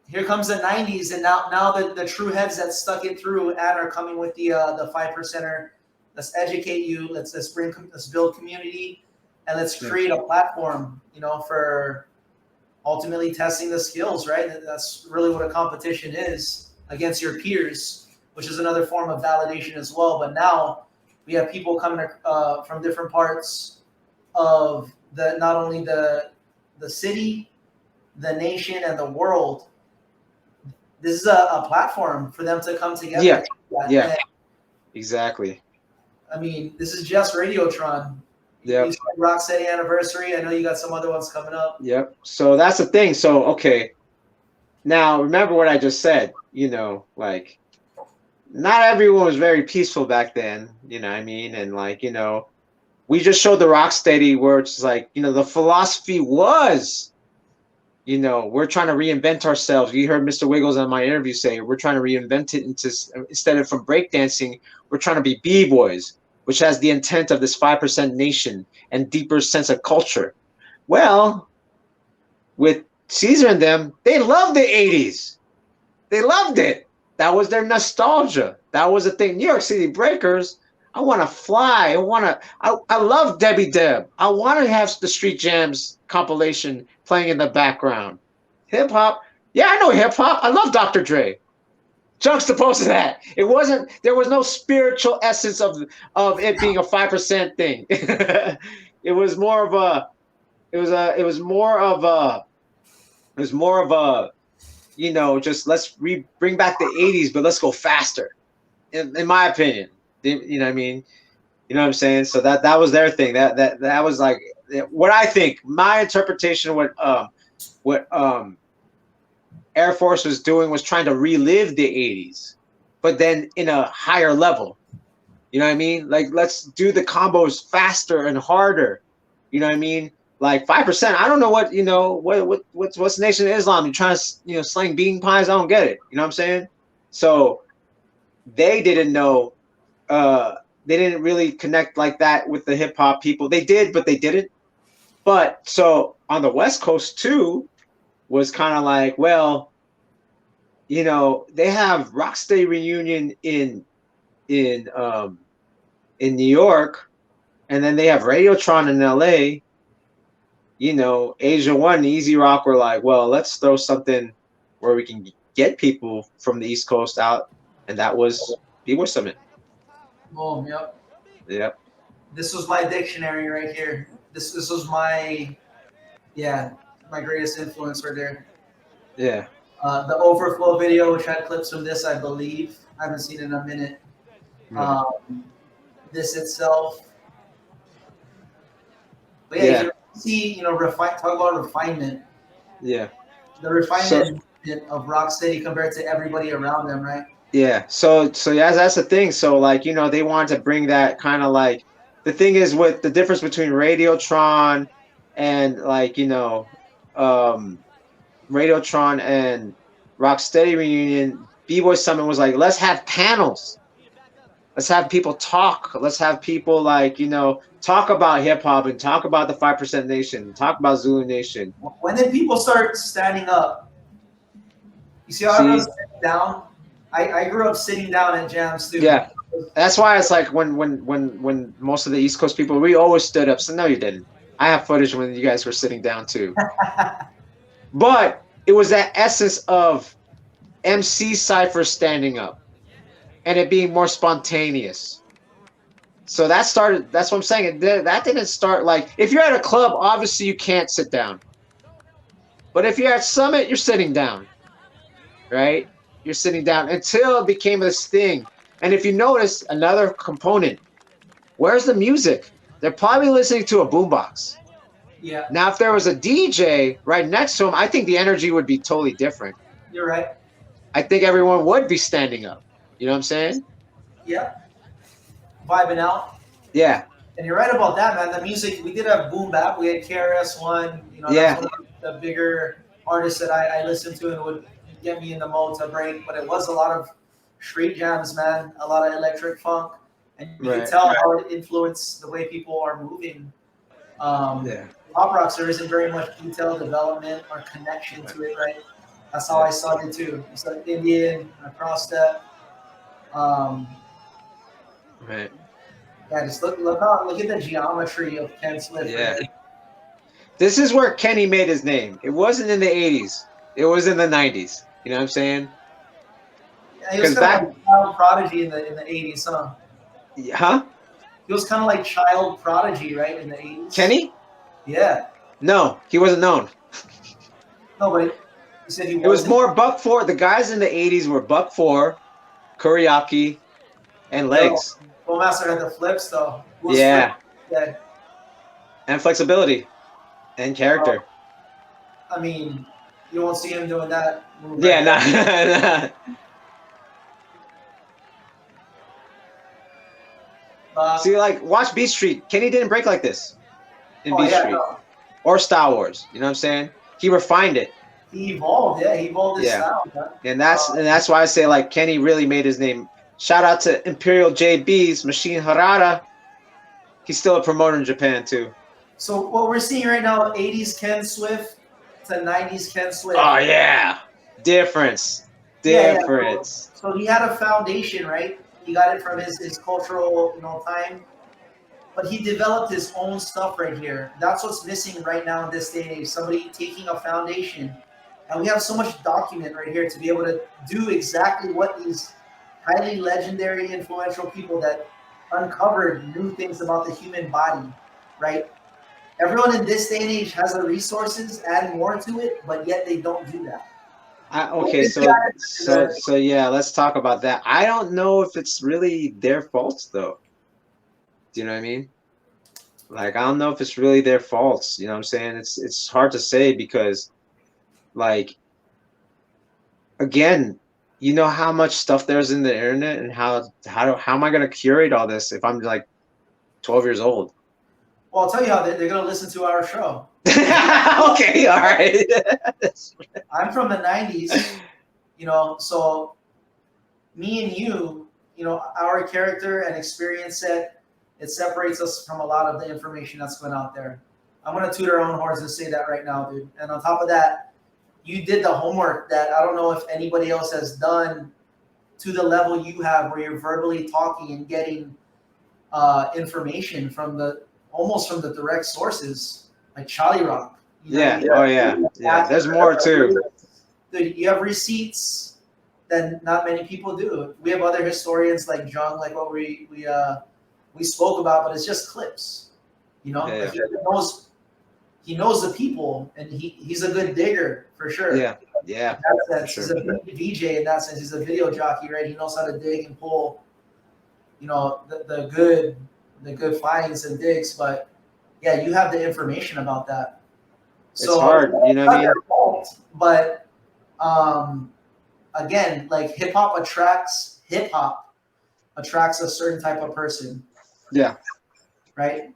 Here comes the 90s, and now the true heads that stuck it through and are coming with the 5%er. Let's educate you. Let's build community, and let's create a platform, you know, for ultimately testing the skills. Right. That's really what a competition is against your peers, which is another form of validation as well. But now we have people coming from different parts of not only the city, the nation, and the world. This is a platform for them to come together. And, exactly. I mean, this is just Radiotron. Yeah. Rocksteady anniversary. I know you got some other ones coming up. Yep. So that's the thing. So, okay. Now, remember what I just said. You know, like, not everyone was very peaceful back then. You know what I mean? And, like, you know, we just showed the Rocksteady where it's like, you know, the philosophy was, you know, we're trying to reinvent ourselves. You heard Mr. Wiggles on my interview say we're trying to reinvent it instead of from breakdancing, we're trying to be b-boys, which has the intent of this 5% nation and deeper sense of culture. Well, with Caesar and them, they loved the 80s. They loved it. That was their nostalgia. That was the thing. New York City Breakers, I want to fly. I love Debbie Deb. I want to have the Street Jams compilation playing in the background. Hip hop. Yeah, I know hip hop. I love Dr. Dre. Juxtaposed to that, there was no spiritual essence of it being a 5% thing. It was more of a, you know, just let's bring back the 80s, but let's go faster. In my opinion, you know what I mean? You know what I'm saying? So that was their thing. That was like what I think. My interpretation of what Air Force was doing was trying to relive the 80s, but then in a higher level. You know what I mean? Like, let's do the combos faster and harder. You know what I mean? Like 5%. I don't know what, you know, what's Nation of Islam? You're trying to, you know, slang bean pies. I don't get it. You know what I'm saying? So they didn't know. They didn't really connect like that with the hip hop people. They did, but they didn't. But so on the West Coast too, was kind of like, well, you know, they have Rocksteady reunion in New York, and then they have Radiotron in LA. You know, Asia One, Easy Rock were like, well, let's throw something where we can get people from the East Coast out, and that was B-Boy Summit. Boom. Yep. Yep. This was my dictionary right here. This was my greatest influence right there. Yeah. The Overflow video, which had clips from this, I believe. I haven't seen it in a minute. This itself. But yeah, you see, you know, talk about refinement. Yeah. The refinement of Rocksteady compared to everybody around them, right? Yeah. So yeah, that's the thing. So like, you know, they wanted to bring that kind of like, the thing is with the difference between Radiotron and like, you know, Radiotron and Rocksteady reunion, B-Boy Summit was like, let's have panels. Let's have people talk. Let's have people like, you know, talk about hip hop and talk about the 5% Nation, talk about Zulu Nation. When did people start standing up? You see how everyone's See, sitting down? I grew up sitting down at jams too. yeah. That's why it's like when most of the East Coast people, we always stood up. So no, you didn't. I have footage when you guys were sitting down too. But it was that essence of MC Cypher standing up and it being more spontaneous. So that started, that's what I'm saying. That didn't start like, if you're at a club, obviously you can't sit down. But if you're at Summit, you're sitting down, right? You're sitting down until it became this thing. And if you notice, another component, where's the music? They're probably listening to a boombox. Yeah, Now, if there was a DJ right next to him, I think the energy would be totally different. you're right. I think everyone would be standing up. You know what I'm saying? Yeah, vibing out. Yeah. And you're right about that, man. The music, we did have boom bap. We had KRS-One. You know, Yeah. that's one of the bigger artists that I listened to and would get me in the mode to break. But it was a lot of street jams, man. A lot of electric funk, and you can Right. tell how it influenced the way people are moving. Yeah. Pop rocks, there isn't very much detail development or connection to it, right? That's how I started too. It's like Indian, a cross step. Right. Yeah, just look at the geometry of Ken Swift. Yeah. Right? This is where Kenny made his name. It wasn't in the 80s. It was in the 90s. You know what I'm saying? Yeah, he was 'Cause kind of like child prodigy in the 80s, huh? Huh? He was kind of like child prodigy, right, in the 80s. Kenny? Yeah. No, he wasn't known. No, but you said he It was wasn't. more Buck 4. The guys in the 80s were Buck 4, Kuriaki, and Legs. Bowmaster had the flips though. Who's Yeah. flip? And flexibility and character. I mean, you won't see him doing that move. Yeah, right nah. See, like, watch Beat Street. Kenny didn't break like this in Beat Street. No. Or Star Wars. You know what I'm saying? He refined it. He evolved, yeah. He evolved his style. Man. And that's why I say, like, Kenny really made his name. Shout out to Imperial JB's Machine Harada. He's still a promoter in Japan too. So what we're seeing right now, 80s Ken Swift to 90s Ken Swift. Oh yeah, difference. Yeah. So he had a foundation, right? He got it from his cultural, time. But he developed his own stuff right here. That's what's missing right now in this day and age. Somebody taking a foundation, and we have so much document right here to be able to do exactly what these highly legendary, influential people that uncovered new things about the human body, right? Everyone in this day and age has the resources, add more to it, but yet they don't do that. Okay, so yeah, let's talk about that. I don't know if it's really their fault though. Do you know what I mean? Like, I don't know if it's really their faults. You know what I'm saying? It's hard to say because, like, again, you know how much stuff there's in the internet, and how am I gonna curate all this if I'm like 12 years old? Well, I'll tell you how they're gonna listen to our show. Okay, all right. I'm from the 90s, so me and you, our character and experience set, it separates us from a lot of the information that's going out there. I'm gonna toot our own horns and say that right now, dude. And on top of that, you did the homework that I don't know if anybody else has done to the level you have, where you're verbally talking and getting information from almost from the direct sources, like Charlie Rock. Yeah. Oh yeah. Yeah. There's more too. Dude, you have receipts that not many people do. We have other historians like Jung, like what we spoke about, but it's just clips. Yeah. Like he knows the people, and he's a good digger for sure. Yeah. Yeah. In that sense, Sure. he's a VJ in that sense. He's a video jockey, right? He knows how to dig and pull, the good finds and digs. But yeah, you have the information about that. So it's hard, you know what I mean? Fault, but again, like hip hop attracts a certain type of person. Yeah. Right.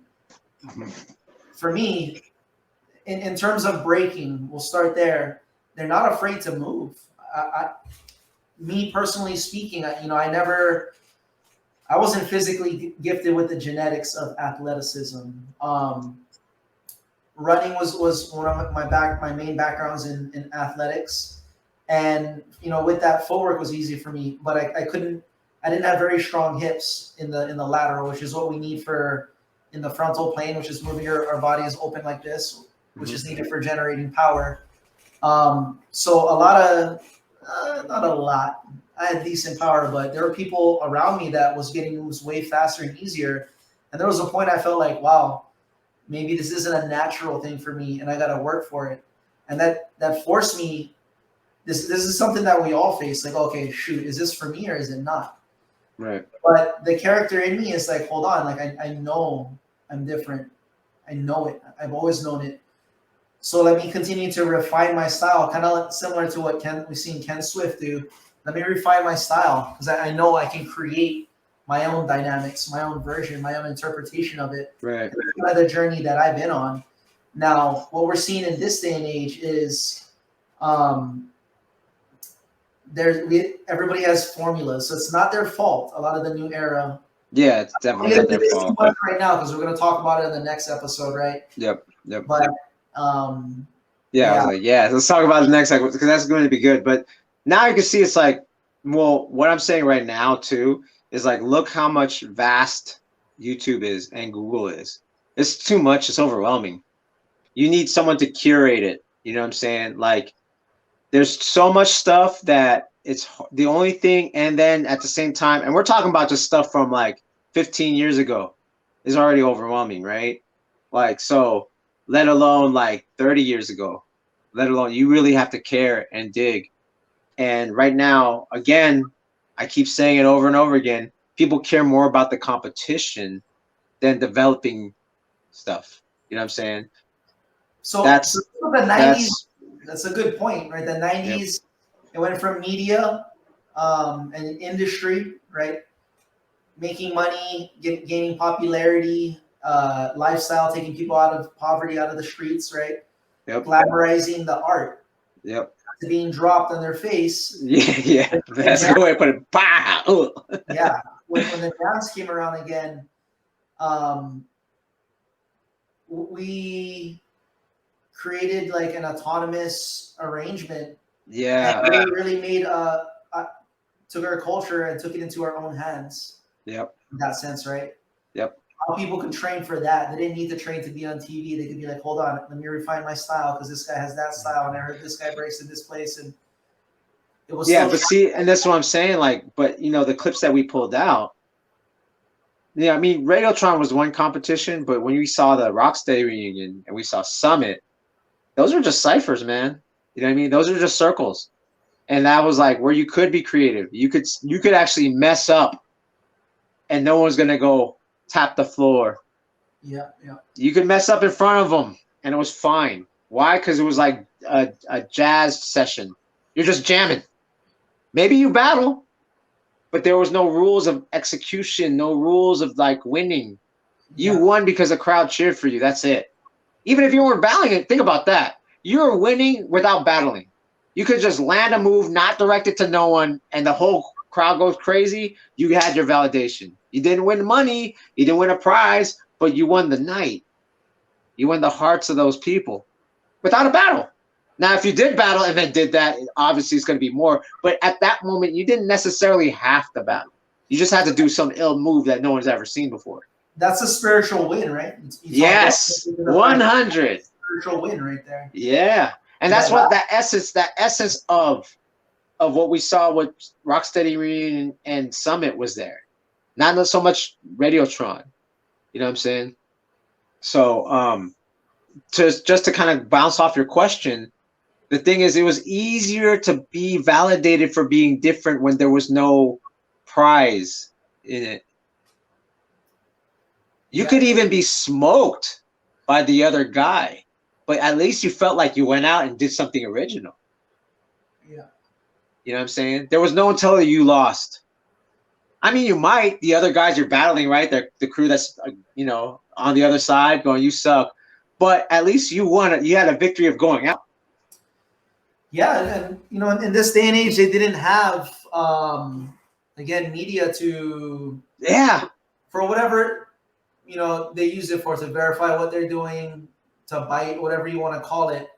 For me, in terms of breaking, we'll start there. They're not afraid to move. Me personally speaking, I never I wasn't physically gifted with the genetics of athleticism. Running was one of my main backgrounds in athletics, and with that, footwork was easy for me. But I didn't have very strong hips in the lateral, which is what we need for in the frontal plane, which is moving our body is open like this, which is needed for generating power. So a lot of not a lot. I had decent power, but there were people around me that was getting moves way faster and easier. And there was a point I felt like, wow, maybe this isn't a natural thing for me, and I got to work for it. And that forced me. This is something that we all face. Like, okay, shoot, is this for me or is it not? Right. But the character in me is like, hold on, like I know I'm different. I know it. I've always known it. So let me continue to refine my style, kind of similar to what we've seen Ken Swift do. Let me refine my style because I know I can create my own dynamics, my own version, my own interpretation of it. Right. That's kind of the journey that I've been on. Now, what we're seeing in this day and age is everybody has formulas, so it's not their fault. A lot of the new era. Yeah, it's definitely not their fault. Too much right now because we're going to talk about it in the next episode, right? Yep. But I was like, let's talk about the next segment because that's going to be good. But now you can see it's like, well, what I'm saying right now too is like, look how much vast YouTube is and Google is. It's too much. It's overwhelming. You need someone to curate it. You know what I'm saying? Like, there's so much stuff that it's the only thing. And then at the same time, and we're talking about just stuff from like 15 years ago is already overwhelming, right? Like, so let alone like 30 years ago, let alone you really have to care and dig. And right now, again, I keep saying it over and over again, people care more about the competition than developing stuff. You know what I'm saying? So the 90s, that's a good point, right? The 90s, Yep. It went from media and industry, right? Making money, gaining popularity, lifestyle, taking people out of poverty, out of the streets, right? Yep. Glamorizing the art. Yep. To being dropped on their face. Yeah. That's the way I put it. Bah! Yeah. When the dance came around again, we created like an autonomous arrangement. Yeah. And really made took our culture and took it into our own hands. Yep. In that sense, right? Yep. How people could train for that. They didn't need to train to be on TV. They could be like, hold on, let me refine my style because this guy has that style, and I heard this guy breaks in this place, and it was. Yeah, but see, and that's what I'm saying. Like, but the clips that we pulled out. Yeah, I mean, Radiotron was one competition, but when we saw the Rocksteady reunion and we saw Summit, those were just ciphers, man. You know what I mean? Those are just circles. And that was like where you could be creative. You could actually mess up and no one's going to go tap the floor. Yeah. You could mess up in front of them and it was fine. Why? Because it was like a jazz session. You're just jamming. Maybe you battle, but there was no rules of execution, no rules of like winning. You won because the crowd cheered for you. That's it. Even if you weren't battling it, think about that. You're winning without battling. You could just land a move, not directed to no one, and the whole crowd goes crazy. You had your validation. You didn't win money. You didn't win a prize, but you won the night. You won the hearts of those people without a battle. Now, if you did battle and then did that, obviously it's going to be more. But at that moment, you didn't necessarily have to battle. You just had to do some ill move that no one's ever seen before. That's a spiritual win, right? Yes, 100. Spiritual win right there. Yeah, and that's what that essence of what we saw with Rocksteady Reunion and Summit was there. Not so much Radiotron. You know what I'm saying? So, just to kind of bounce off your question, the thing is, it was easier to be validated for being different when there was no prize in it. You could even be smoked by the other guy, but at least you felt like you went out and did something original. Yeah. You know what I'm saying? There was no one telling you lost. I mean, you might. The other guys you're battling, right? The crew that's, on the other side going, you suck. But at least you won. You had a victory of going out. Yeah, and in this day and age, they didn't have again, media to for whatever they use it for, to verify what they're doing, to bite, whatever you want to call it.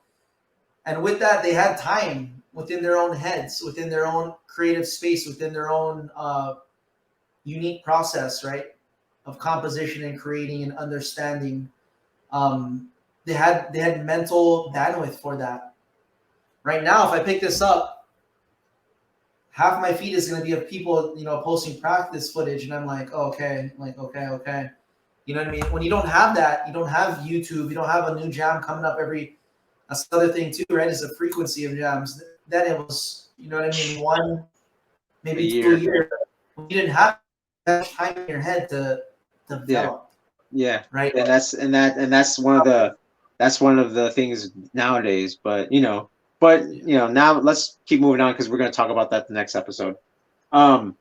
And with that, they had time within their own heads, within their own creative space, within their own unique process, right, of composition and creating and understanding. They had mental bandwidth for that. Right now, if I pick this up, half my feed is going to be of people, posting practice footage, and I'm like, oh, okay, okay. You know what I mean? When you don't have that, you don't have YouTube, you don't have a new jam coming up every. That's the other thing too, right? Is the frequency of jams. Then it was, you know what I mean, 1, maybe 2 years. You didn't have that much time in your head to develop. Yeah. Right. And that's one of the things nowadays. But now let's keep moving on because we're going to talk about that the next episode. The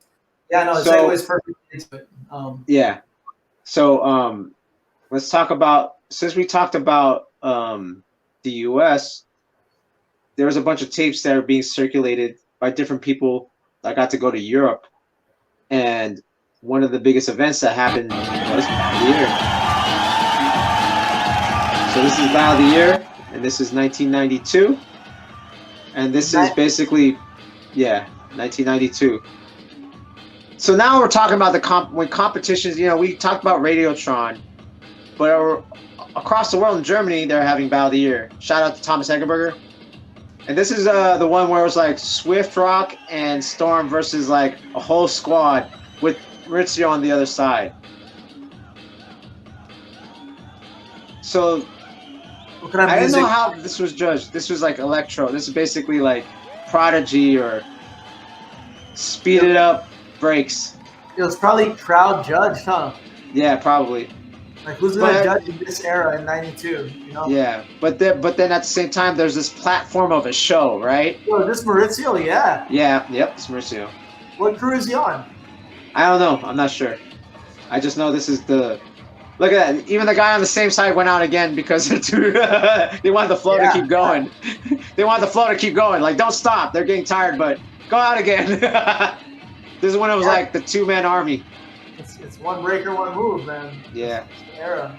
segue is perfect into it. Yeah. So let's talk about, since we talked about the US, there was a bunch of tapes that are being circulated by different people. I got to go to Europe, and one of the biggest events that happened was Battle of the Year. So this is Battle of the Year, and this is 1992, and this is basically 1992. So now we're talking about when competitions. We talked about Radiotron, but across the world in Germany, they're having Battle of the Year. Shout out to Thomas Eggerberger. And this is the one where it was like Swift Rock and Storm versus like a whole squad with Maurizio on the other side. So I didn't know how this was judged. This was like electro. This is basically like Prodigy or speeded up breaks. It was probably crowd judged, huh? Yeah, probably. Like, who's gonna judge in this era in '92? Yeah, but then at the same time, there's this platform of a show, right? Yo, this Maurizio, yeah. Yeah, yep, it's Maurizio. What crew is he on? I don't know. I'm not sure. I just know this is the. Look at that. Even the guy on the same side went out again because they want the flow to keep going. They want the flow to keep going. Like, don't stop. They're getting tired, but go out again. This is when it was like the two-man army. It's one breaker, one move, man. Yeah. It's the era.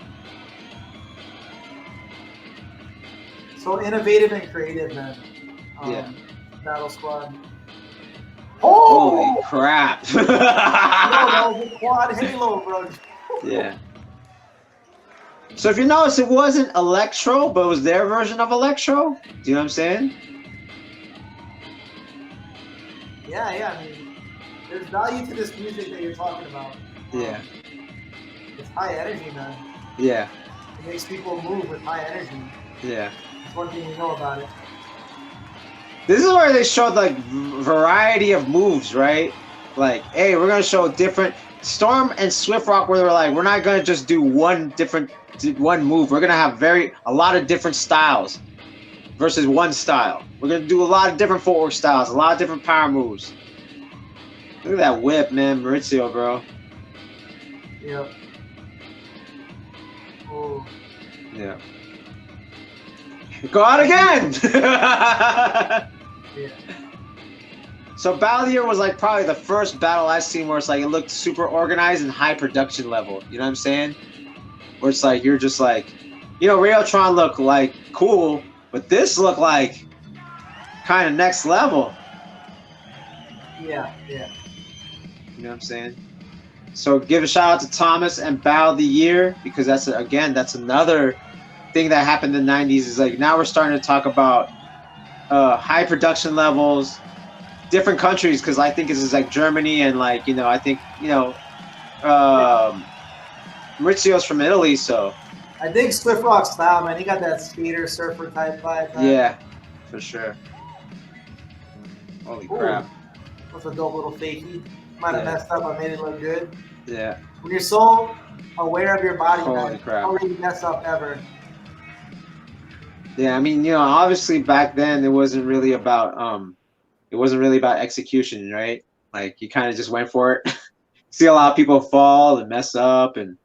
So innovative and creative, man. Battle Squad. Oh! Holy crap. No, quad halo, bro. Yeah. So if you notice, it wasn't electro, but it was their version of electro. Do you know what I'm saying? Yeah. I mean, there's value to this music that you're talking about. Yeah. It's high energy, man. Yeah. It makes people move with high energy. Yeah. That's one thing you know about it. This is where they showed like variety of moves, right? Like, hey, we're gonna show different Storm and Swift Rock, where they're like, we're not gonna just do one move. We're gonna have a lot of different styles versus one style. We're gonna do a lot of different footwork styles, a lot of different power moves. Look at that whip, man, Maurizio, bro. Yep. Oh. Yeah. Go out again! Yeah. So Battle of the Year was like probably the first battle I've seen where it's like it looked super organized and high production level. You know what I'm saying? Where it's like you're just like, Radiotron looked like cool, but this looked like kind of next level. Yeah. You know what I'm saying? So give a shout out to Thomas and Battle of the Year, because that's another thing that happened in the 90s. Is like now we're starting to talk about high production levels, different countries, because I think this is like Germany and like I think Maurizio's from Italy, so I think Swift Rock's style, man. He got that skater surfer type vibe. Man. Yeah, for sure. Holy crap! That's a dope little fakie. Might have messed up. I made it look good. Yeah. When you're so aware of your body, Holy crap! Don't really mess up ever. Yeah, I mean, obviously back then it wasn't really about execution, right? Like you kind of just went for it. See a lot of people fall and mess up, and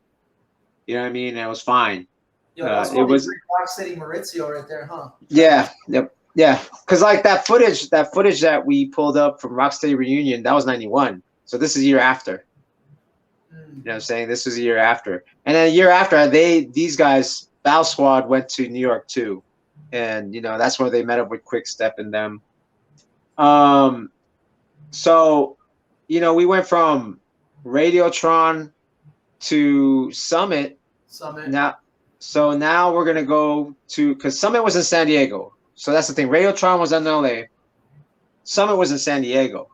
you know what I mean. And it was fine. Yo, that's it was Rocksteady Maurizio right there, huh? Yeah. Yep. Yeah. Because like that footage that we pulled up from Rocksteady Reunion, that was '91. So this is a year after. Mm. You know what I'm saying? This was a year after. And then a year after, these guys, Bow Squad, went to New York too. And, you know, that's where they met up with Quick Step and them. So, you know, we went from Radiotron to Summit. Now we're going to go to, because Summit was in San Diego. So that's the thing. Radiotron was in LA. Summit was in San Diego.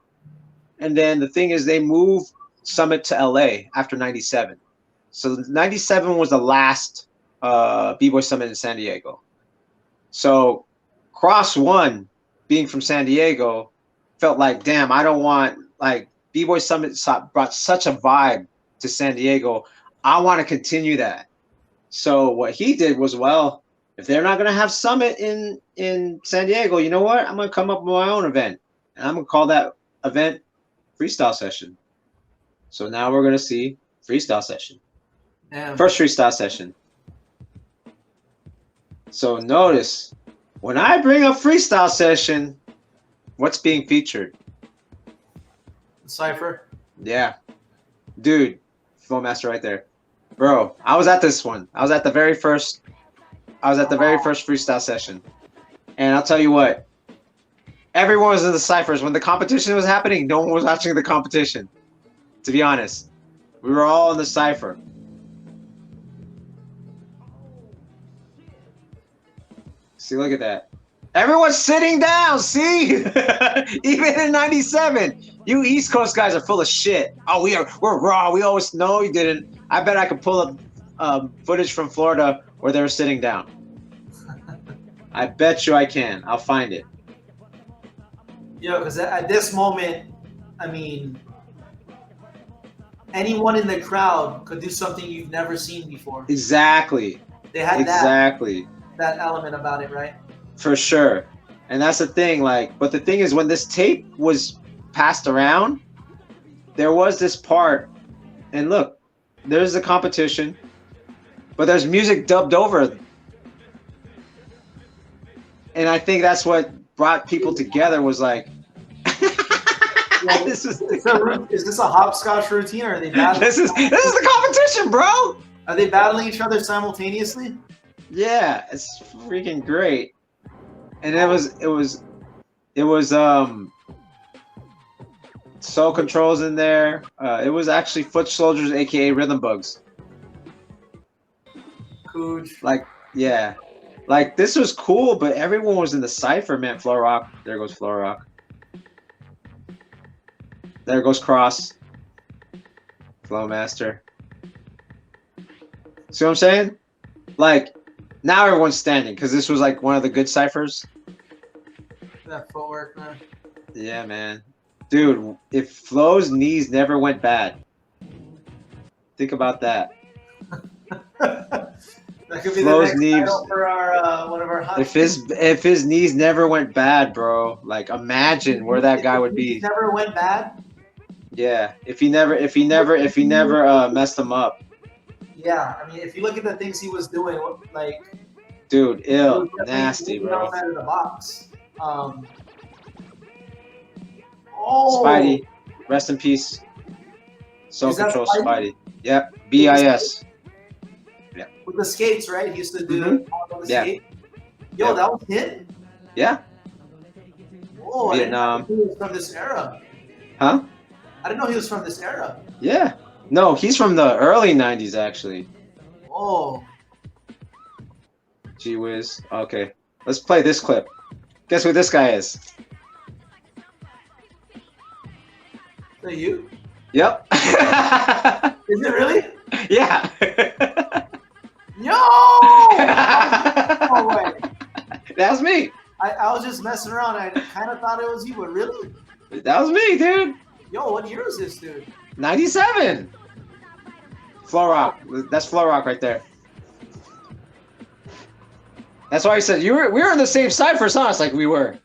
And then the thing is they moved Summit to LA after 97. So 97 was the last B-Boy Summit in San Diego. So Cross One, being from San Diego, felt like, damn, I don't want, like, B-Boy Summit brought such a vibe to San Diego. I want to continue that. So what he did was, well, if they're not going to have Summit in San Diego, you know what? I'm going to come up with my own event. And I'm going to call that event Freestyle Session. So now we're going to see Freestyle Session. Damn. First freestyle session. So notice, when I bring up Freestyle Session, what's being featured? Cypher. Yeah. Dude, Flowmaster right there. Bro, I was at this one. I was at the very first freestyle session. And I'll tell you what, everyone was in the ciphers. When the competition was happening, no one was watching the competition. To be honest. We were all in the cipher. See, look at that. Everyone's sitting down, see? Even in 97. You East Coast guys are full of shit. Oh, we're raw. We always know you didn't. I bet I could pull up footage from Florida where they were sitting down. I bet you I can. I'll find it. Yo, because at this moment, I mean, anyone in the crowd could do something you've never seen before. Exactly. They had that element about it, right? For sure. And that's the thing, like, but the thing is, when this tape was passed around, there was this part, and look, there's the competition, but there's music dubbed over. And I think that's what brought people together, was like, Well, is this a hopscotch routine, or are they battling? This is the competition, bro. Are they battling each other simultaneously? Yeah, it's freaking great. And it was Soul Control's in there. It was actually Foot Soldiers, aka Rhythm Bugs. Cooch. Like, yeah. Like, this was cool, but everyone was in the cipher, man. Flow Rock. There goes Flow Rock. There goes Cross. Flowmaster. See what I'm saying? Like, now everyone's standing, because this was like one of the good ciphers. That footwork, man. Yeah, man. Dude, if Flo's knees never went bad. Think about that. That could be Flo's the next knees. title for our one of our hot If his knees never went bad, bro, like, imagine where that guy would be. Never went bad. Yeah, if he never messed them up. Yeah, I mean, if you look at the things he was doing, like, Dude, ill, nasty, bro. Out of the box. Oh, Spidey, rest in peace. Soul Is that Control, Spidey? Spidey. Yep, BIS. with the skates, right? He used to do Mhm. on the Yeah. skate. Yo, Yeah. that was him. Yeah. Whoa, Vietnam. I didn't know he was from this era. Huh? I didn't know he was from this era. Yeah. No, he's from the early 90s, actually. Oh, Gee whiz. Okay, let's play this clip. Guess who this guy is? is that you? Yep. Is it really? Yeah. Yo! No way. That was me. I was just messing around. I kind of thought it was you, but really? That was me, dude. Yo, what year is this, dude? 97. Flow Rock. That's Flow Rock right there. That's why I said we were in the same side for songs, like we were.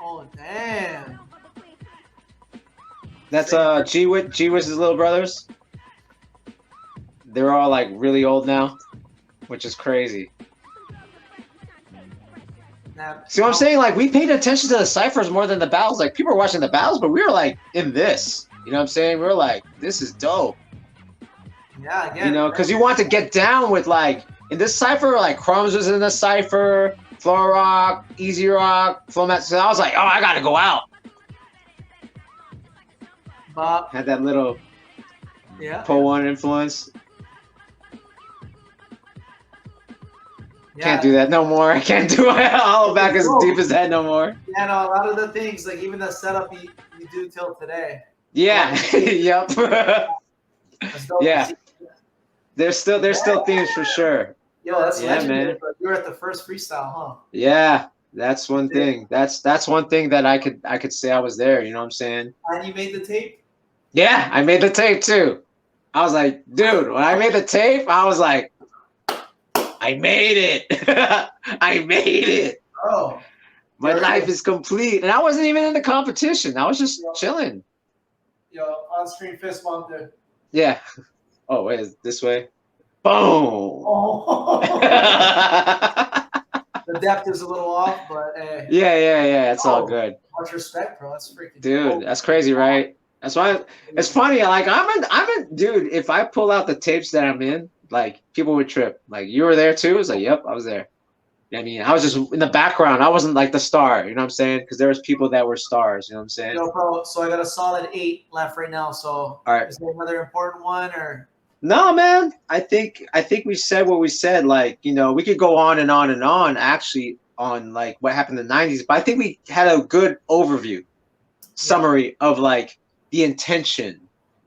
Oh, damn. That's G Wiz's little brothers. They're all like really old now, which is crazy. See what I'm saying? Like, we paid attention to the ciphers more than the battles. Like, people were watching the battles, but we were like in this. You know what I'm saying? We were like, this is dope. Yeah, again. You know, because you want to get down with, like, in this cipher, like, Crumbs was in the cipher, Flow Rock, Easy Rock, Flow Master. So I was like, oh, I gotta go out. Bob. Had that little PROFOWON influence. Can't do that no more. I can't do it. Hollow back as deep as that no more. Yeah, no, a lot of the things, like even the setup you do till today. Yeah. Yep. Yeah. There's still themes for sure. Yo, that's legendary. Man. You were at the first freestyle, huh? Yeah, that's one thing. That's one thing that I could say I was there. You know what I'm saying? And you made the tape? Yeah, I made the tape too. I was like, dude, when I made the tape, I was like, I made it. I made it. Oh. My life is complete. And I wasn't even in the competition. I was just chilling. Yo, on-screen fist bump there. Yeah. Oh, wait, is this way? Boom. Oh. The depth is a little off, but hey. Yeah. It's all good. Much respect, bro. That's freaking dude, cool. That's crazy, right? That's why it's funny. Like, I'm in, dude, if I pull out the tapes that I'm in, like, people would trip. Like, you were there too? It's like, yep, I was there. I mean, I was just in the background. I wasn't like the star, you know what I'm saying? Because there was people that were stars, you know what I'm saying? Yo, bro, so I got a solid 8 left right now. So all right. Is there another important one or? No, man. I think we said what we said. Like, you know, we could go on and on and on actually on like what happened in the 90s, but I think we had a good overview summary of like the intention,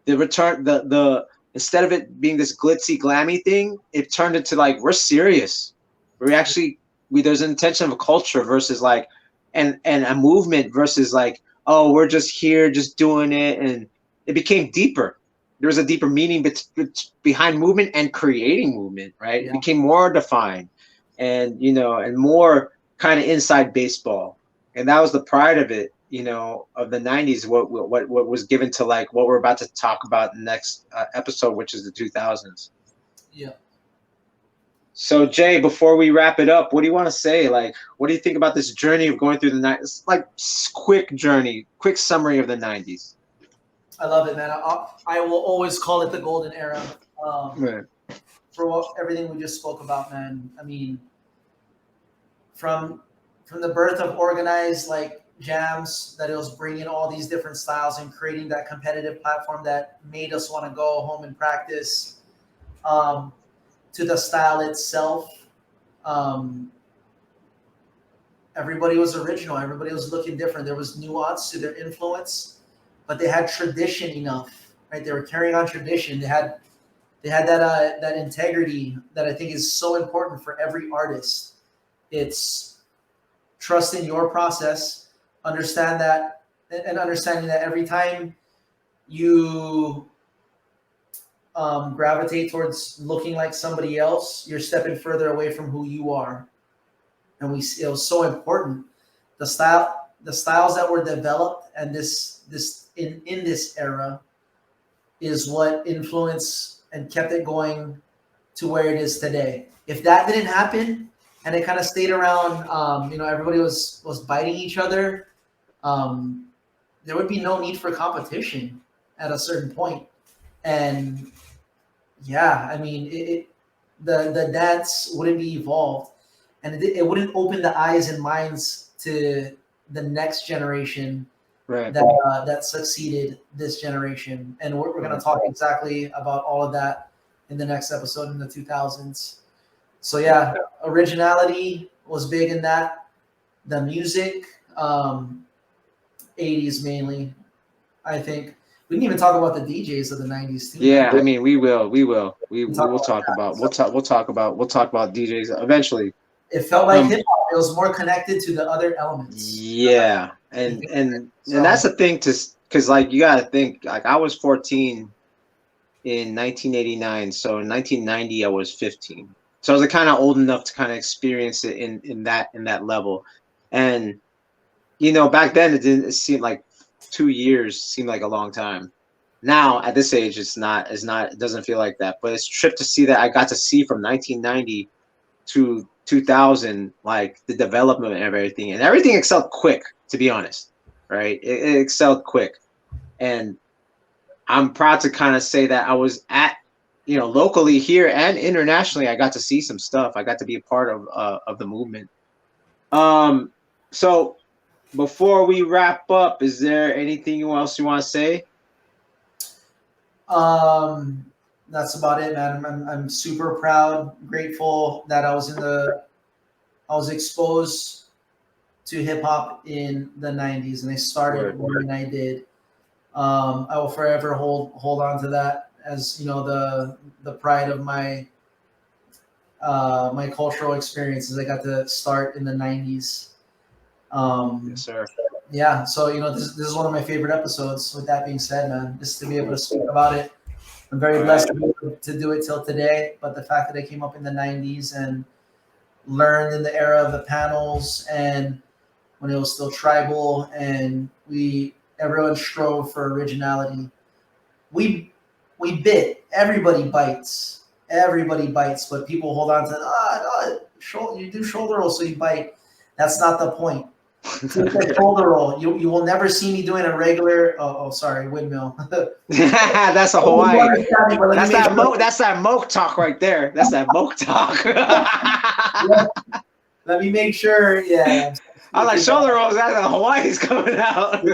the return, the instead of it being this glitzy glammy thing, it turned into like, we're serious. We're actually, there's an intention of a culture versus like, and a movement versus like, oh, we're just here, just doing it. And it became deeper. There was a deeper meaning behind movement and creating movement, right? Yeah. It became more defined and, you know, and more kind of inside baseball. And that was the pride of it, you know, of the 90s, what was given to like what we're about to talk about in the next episode, which is the 2000s. Yeah. So Jay, before we wrap it up, what do you want to say? Like, what do you think about this journey of going through the 90s? Like, quick journey, quick summary of the 90s. I love it, man. I will always call it the golden era Right. For everything we just spoke about, man. I mean, from the birth of organized like jams, that it was bringing all these different styles and creating that competitive platform that made us want to go home and practice, to the style itself. Everybody was original. Everybody was looking different. There was nuance to their influence, but they had tradition enough, right? They were carrying on tradition. They had that integrity that I think is so important for every artist. It's trusting your process, understanding that every time you gravitate towards looking like somebody else, you're stepping further away from who you are. And it was so important. The styles that were developed and in this era is what influenced and kept it going to where it is today. If that didn't happen and it kind of stayed around, you know, everybody was biting each other, there would be no need for competition at a certain point. And yeah, I mean, the dance wouldn't be evolved, and it wouldn't open the eyes and minds to the next generation, right, that succeeded this generation. And we're going to talk exactly about all of that in the next episode in the 2000s. So yeah, originality was big in that. The music, 80s mainly, I think. We didn't even talk about the DJs of the 90s too. Yeah, I mean, we will talk about DJs eventually. It felt like hip hop. It was more connected to the other elements. Yeah, and that's the thing, because like, you gotta think, like, I was 14 in 1989, so in 1990 I was 15. So I was kind of old enough to kind of experience it in that level. And you know, back then it seemed like 2 years seemed like a long time. Now at this age, it doesn't feel like that. But it's a trip to see that I got to see from 1990 to 2000, like the development and everything excelled quick, to be honest, right? It excelled quick. And I'm proud to kind of say that I was at, locally here and internationally, I got to see some stuff. I got to be a part of the movement. So before we wrap up, is there anything else you want to say? That's about it, man. I'm super proud, grateful that I was exposed to hip hop in the 90s, and I started when I did. I will forever hold on to that as the pride of my my cultural experiences. I got to start in the 90s. Yes, sir. Yeah, so this is one of my favorite episodes. With that being said, man, just to be able to speak about it, I'm very blessed to do it till today. But the fact that I came up in the 90s and learned in the era of the panels and when it was still tribal and everyone strove for originality. We bit. Everybody bites, but people hold on to you do shoulder roll, so you bite. That's not the point. Shoulder roll. You will never see me doing a regular. Sorry, windmill. That's a Hawaii. That's that moke talk right there. That's that moke talk. Let me make sure. Yeah. I like shoulder rolls. That's Hawaii's coming out.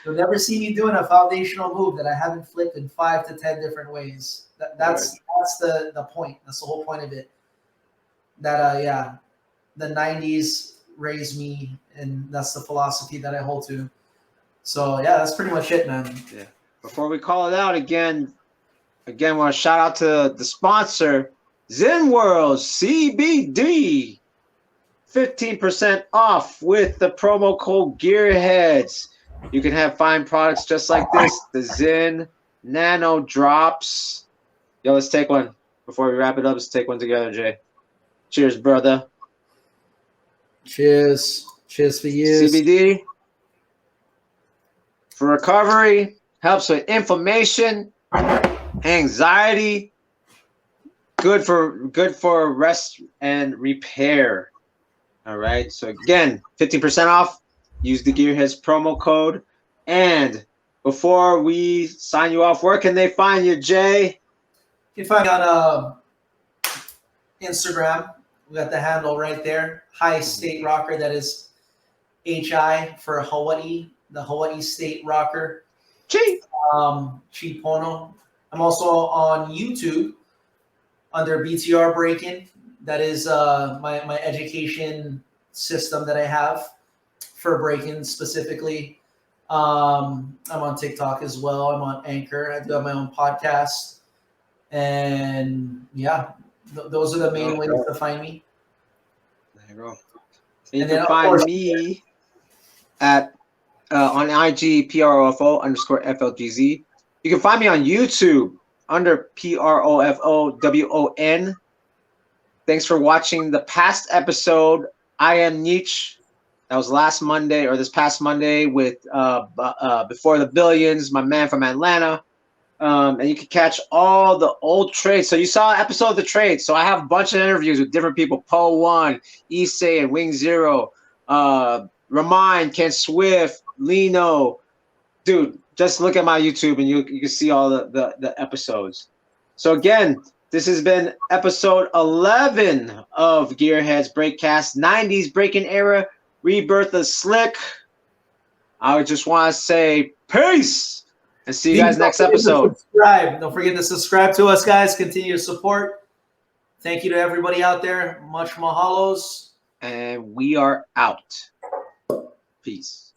You'll never see me doing a foundational move that I haven't flipped in 5 to 10 different ways. That's the point. That's the whole point of it. That the 90s raised me, and that's the philosophy that I hold to. So yeah, that's pretty much it, man. Yeah. Before we call it out again, want to shout out to the sponsor, Zen World CBD. 15% off with the promo code Gearheads. You can have fine products just like this, the Zen Nano Drops. Yo, let's take one. Before we wrap it up, let's take one together, Jay. Cheers, brother. Cheers. Cheers for you. CBD for recovery, helps with inflammation, anxiety, good for rest and repair. All right. So again, 15% off. Use the Gearheads promo code. And before we sign you off, where can they find you, Jay? You can find me on Instagram. We got the handle right there. High State Rocker. That is HI for Hawaii, the Hawaii State Rocker. Chi Pono. I'm also on YouTube under BTR Breakin. That is my education system that I have for Breakin specifically. I'm on TikTok as well. I'm on Anchor. I do have my own podcast. And yeah, those are the main ways to find me. There you go. And you can find me at on IG PROFO_FLGZ. You can find me on YouTube under PROFOWON. Thanks for watching the past episode. I am Nietzsche. That was last Monday or this past Monday with Before the Billions, my man from Atlanta. And you can catch all the old trades. So you saw an episode of the trades. So I have a bunch of interviews with different people. Po1, Issei and Wing Zero, Remind, Ken Swift, Lino. Dude, just look at my YouTube and you can see all the episodes. So again, this has been episode 11 of Gearheads Breakcast, 90s Breakin' Era, Rebirth of Slick. I just want to say peace and see you guys next episode. Don't forget to subscribe to us, guys. Continue to support. Thank you to everybody out there. Much mahalos. And we are out. Peace.